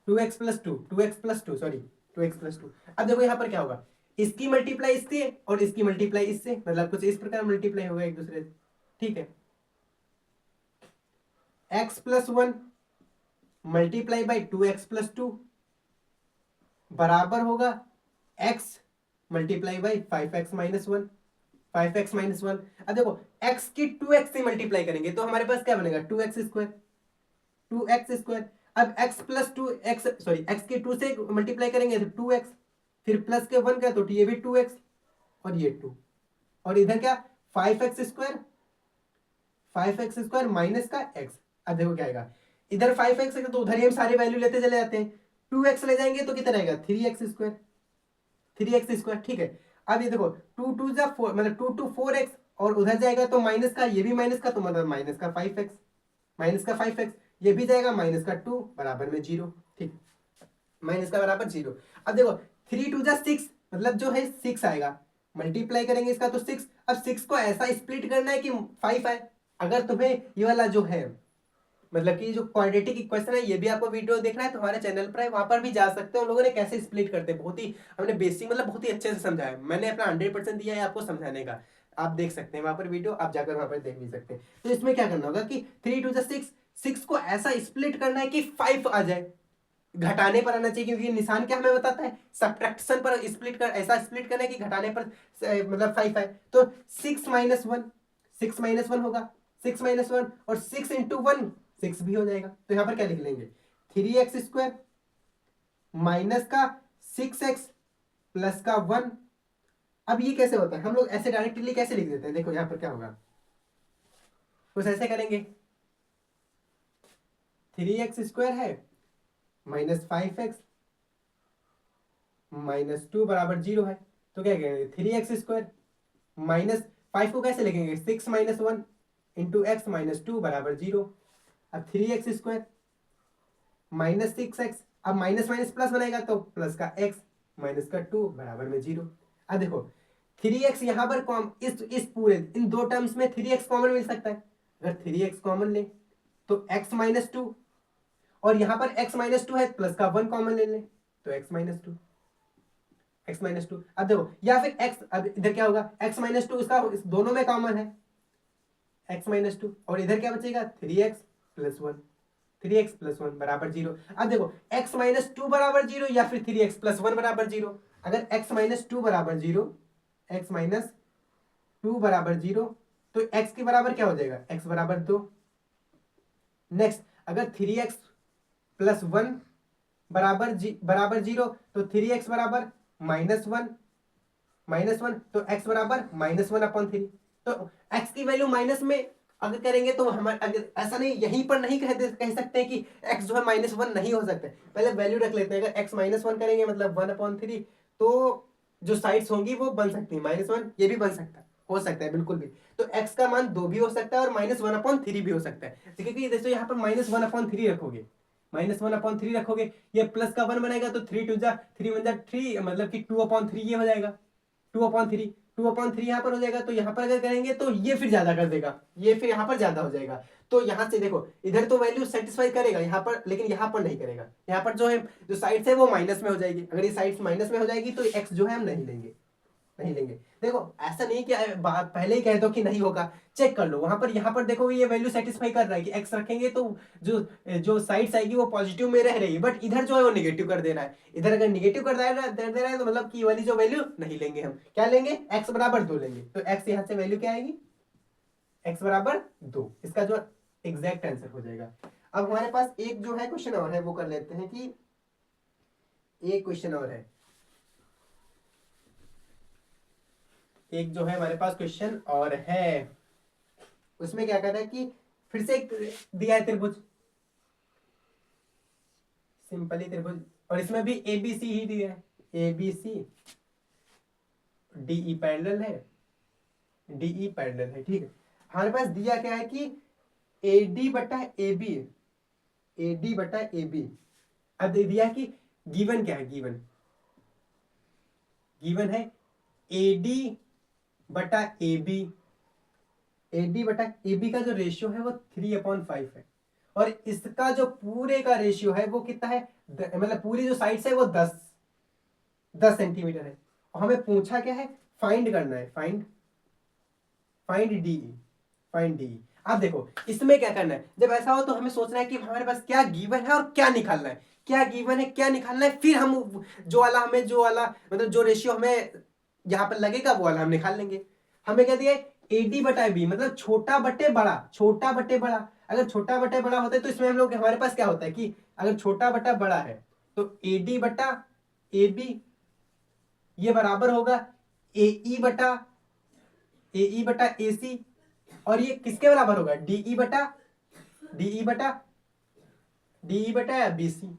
2x+2 सॉरी 2x+2। अब देखो यहाँ पर क्या होगा, इसकी मल्टीप्लाई इससे और इसकी मल्टीप्लाई इससे, मतलब कुछ इस प्रकार मल्टीप्लाई होगा एक दूसरे से, ठीक है। x+1 मल्टीप्लाई बाई 2x+2 बराबर होगा x मल्टीप्लाई बाई 5x-1। अब देखो, x की 2x से मल्टीप्लाई करेंगे तो हमारे पास क्या बनेगा, 2x²। अब x की 2 से मल्टीप्लाई करेंगे तो 2x, फिर प्लस के 1 का तो ये भी 2x, और ये 2, और इधर क्या 5x² माइनस का x। अब देखो क्या आएगा, इधर 5x है तो उधर ही हम सारी वैल्यू लेते चले जाते हैं, 2x ले जाएंगे तो कितना रहेगा 3x², ठीक है। अब ये देखो 2 2 4 मतलब 2 2 4x और उधर जाएगा तो माइनस का, ये भी माइनस का, तो मतलब माइनस का 5x, माइनस का 5x, ये भी जाएगा माइनस का 2 बराबर में 0। ठीक, माइनस का बराबर 0। अब देखो 3 2 6 मतलब जो है 6 आएगा, मल्टीप्लाई करेंगे इसका तो 6। अब 6 को ऐसा स्प्लिट करना है कि 5 आए। अगर तुम्हें ये वाला जो है मतलब कि जो क्वाड्रेटिक इक्वेशन है ये भी आपको वीडियो देखना है तो हमारे चैनल पर है, वहां पर भी जा सकते हो। उन लोगों ने कैसे स्प्लिट करते हैं बहुत ही हमने बेसिक मतलब बहुत ही अच्छे से समझाया है। मैंने अपना 100% दिया है आपको समझाने का, आप देख सकते हैं वहां पर वीडियो, आप जाकर वहां पर देख भी सकते हैं। तो इसमें क्या करना होगा कि 3 2 6, 6 को ऐसा स्प्लिट करना है कि 5 आ जाए, घटाने पर आना चाहिए क्योंकि निशान क्या हमें बताता है, सब्ट्रैक्शन पर स्प्लिट कर, ऐसा स्प्लिट करना है कि घटाने पर मतलब 5 आए। तो 6 - 1, 6 - 1 होगा, 6 - 1 और 6 × 1 6 भी हो जाएगा। तो यहां पर क्या लिख लेंगे 3x² माइनस का 6x प्लस का 1। अब ये कैसे होता है, हम लोग ऐसे डायरेक्टली कैसे लिख देते हैं, देखो यहां पर क्या होगा, कुछ ऐसे करेंगे 3x² है माइनस 5x माइनस 2 बराबर 0 है। तो क्या करेंगे 3x² माइनस 5 को कैसे लिखेंगे 6 - 1 इंटू एक्स माइनस 2 बराबर 0। अब 3x² माइनस 6x, अब माइनस माइनस प्लस बनेगा तो प्लस का x माइनस का 2 बराबर में 0। अब देखो 3x यहां पर कॉम इस पूरे इन दो टर्म्स में 3x कॉमन मिल सकता है। अगर 3x कॉमन ले तो x माइनस 2, और यहां पर x माइनस 2 है प्लस का 1 कॉमन ले लें तो x माइनस 2, x माइनस 2। अब देखो या फिर x, अब इधर क्या होगा x माइनस 2 इसका इस दोनों में कॉमन है x माइनस 2, और इधर क्या बचेगा 3x प्लस 1, 3x प्लस 1 बराबर 0। अब देखो x माइनस 2 बराबर 0 या फिर 3x प्लस 1 बराबर 0। अगर x माइनस 2 बराबर 0, x माइनस 2 बराबर 0 तो x के बराबर क्या हो जाएगा x बराबर 2। नेक्स्ट अगर 3x प्लस 1 बराबर 0 तो 3x बराबर -1, -1 तो x बराबर -1/3। तो x की वैल्यू माइनस में अगर करेंगे तो हमारे अगर ऐसा नहीं यहीं पर नहीं कह सकते हैं कि x जो है -1 नहीं हो सकता है। पहले वैल्यू रख लेते हैं, अगर x -1 करेंगे मतलब 1/3 तो जो साइड्स होंगी वो बन सकती है -1, ये भी बन सकता है, हो सकता है बिल्कुल भी। तो x का मान 2 भी हो सकता है और -1/3 भी हो सकता है, क्योंकि जैसे यहाँ पर -1/3 रखोगे, -1/3 रखोगे, ये प्लस का 1 बनेगा तो 3 मतलब कि 2/3 ये हो जाएगा, 2/3 यहाँ पर हो जाएगा। तो यहाँ पर अगर करेंगे तो ये फिर ज्यादा कर देगा, ये फिर यहाँ पर ज्यादा हो जाएगा। तो यहाँ से देखो इधर तो वैल्यू सेटिस्फाई करेगा यहाँ पर, लेकिन यहाँ पर नहीं करेगा। यहाँ पर जो है जो साइड है वो माइनस में हो जाएगी, अगर ये साइड माइनस में हो जाएगी तो एक्स जो है हम नहीं लेंगे, नहीं लेंगे। देखो ऐसा नहीं कि पहले ही कह दो कि नहीं होगा, चेक कर लो वहां पर, यहाँ पर देखो ये वैल्यू सेटिस्फाई कर रहा है कि एक्स रखेंगे तो जो जो साइड्स आएगी वो पॉजिटिव में रह रही है, बट इधर जो है वो निगेटिव कर दे रहा है। इधर अगर निगेटिव कर दे रहा है तो मतलब कि वाली जो वैल्यू नहीं लेंगे, हम क्या लेंगे एक्स बराबर 2 लेंगे। तो एक्स यहाँ से वैल्यू क्या आएगी एक्स बराबर 2, इसका जो एग्जैक्ट आंसर हो जाएगा। अब हमारे पास एक जो है क्वेश्चन और है वो कर लेते हैं कि एक क्वेश्चन और है, एक जो है हमारे पास क्वेश्चन और है, उसमें क्या कहना है कि फिर से एक दिया है त्रिभुज, सिंपली त्रिभुज, और इसमें भी एबीसी ही दिया है, एबीसी डीई पैरेलल है, डीई पैरेलल है। ठीक है, हमारे पास दिया क्या है कि एडी बटा एबी, एडी बटा एबी। अब दिया कि गिवन क्या है, गिवन गिवन है एडी बटा एबी, एडी बटा एबी का जो रेशियो है वो 3/5 है, और इसका जो पूरे का रेशियो है वो कितना है, मतलब पूरी जो साइड्स है वो 10 सेंटीमीटर है। और हमें पूछा क्या है, फाइंड करना है, फाइंड डी, फाइंड डी। अब देखो इसमें क्या करना है, जब ऐसा हो तो हमें सोचना है कि हमारे पास क्या गिवन है और क्या निकालना है, क्या गिवन है क्या निकालना है, फिर हम जो वाला मतलब जो रेशियो हमें यहाँ पर लगेगा वो वाला हम निकाल लेंगे। हमें क्या दिया एडी बटा बी मतलब छोटा बटे बड़ा, छोटा बटे बड़ा। अगर छोटा बटे बड़ा होता है तो इसमें हम लोग हमारे पास क्या होता है कि अगर छोटा बटा बड़ा है तो एडी बटा ए बी ये बराबर होगा ए बटा ए सी, और ये किसके बराबर होगा डीई बटा बीसी,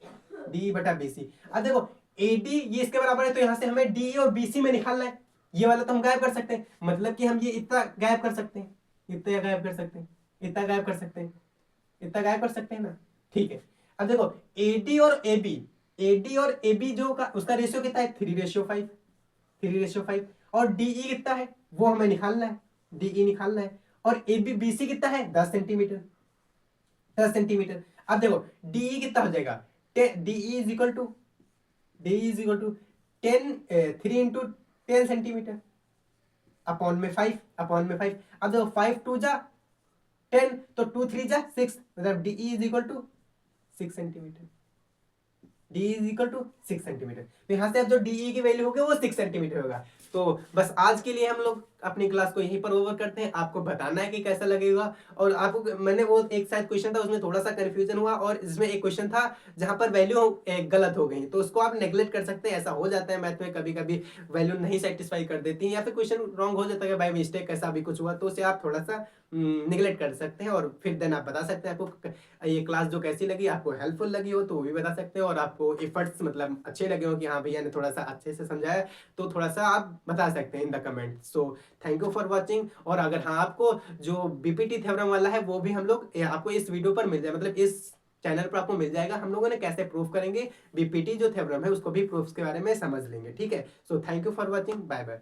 डीई बटा बीसी। अब देखो एडी ये इसके बराबर है तो यहां से हमें डी और बीसी में निकालना है। ये वाला तो हम गायब कर सकते हैं, मतलब कि हम ये इतना गायब कर सकते हैं, इतना गायब कर सकते हैं, इतना गायब कर सकते हैं, इतना गायब कर सकते हैं ना। ठीक है, अब देखो एडी और एबी, एडी और एबी जो का उसका रेशियो कितना है, 3:5, 3:5। और डीई कितना है वो हमें निकालना है, डीई निकालना है। और एबी बीसी कितना है, 10 सेंटीमीटर, 10 सेंटीमीटर। अब देखो डीई कितना हो जाएगा, DE is equal to, DE is equal to 3 × 10 centimetre upon में 5, अपॉन में 5। अब देखो 5 2 जा 10, तो 2 3 जा 6, मतलब DE is equal to 6 centimetre, D is equal to 6 centimetre. तो यहाँ से अब जो डीई की वैल्यू होगी वो 6 सेंटीमीटर होगा। तो बस आज के लिए हम लोग अपनी क्लास को यहीं पर ओवर करते हैं। आपको बताना है कि कैसा लगेगा। और आपको मैंने वो एक शायद क्वेश्चन था उसमें थोड़ा सा कंफ्यूजन हुआ, और इसमें एक क्वेश्चन था जहां पर वैल्यू गलत हो गई, तो उसको आप नेग्लेक्ट कर सकते हैं। ऐसा हो जाता है मैथ में, कभी कभी वैल्यू नहीं सेटिस्फाई कर देती है, या फिर क्वेश्चन रॉन्ग हो जाता है बाय मिस्टेक, ऐसा भी कुछ हुआ, तो उसे आप थोड़ा सा निगलेक्ट कर सकते हैं। और फिर देन आप बता सकते हैं आपको ये क्लास जो कैसी लगी, आपको हेल्पफुल लगी हो तो वो भी बता सकते हैं, और आपको एफर्ट्स मतलब अच्छे लगे हो कि हाँ भैया ने थोड़ा सा अच्छे से समझाया, तो थोड़ा सा आप बता सकते हैं in the comment. So thank you for watching. और अगर हाँ आपको जो बीपीटी थ्योरम वाला है वो भी हम लोग आपको इस वीडियो पर मिल जाए, मतलब इस चैनल पर आपको मिल जाएगा। हम लोगों ने कैसे प्रूफ करेंगे बीपीटी जो थ्योरम है उसको भी प्रूफ्स के बारे में समझ लेंगे। ठीक है, so thank you for watching, bye bye.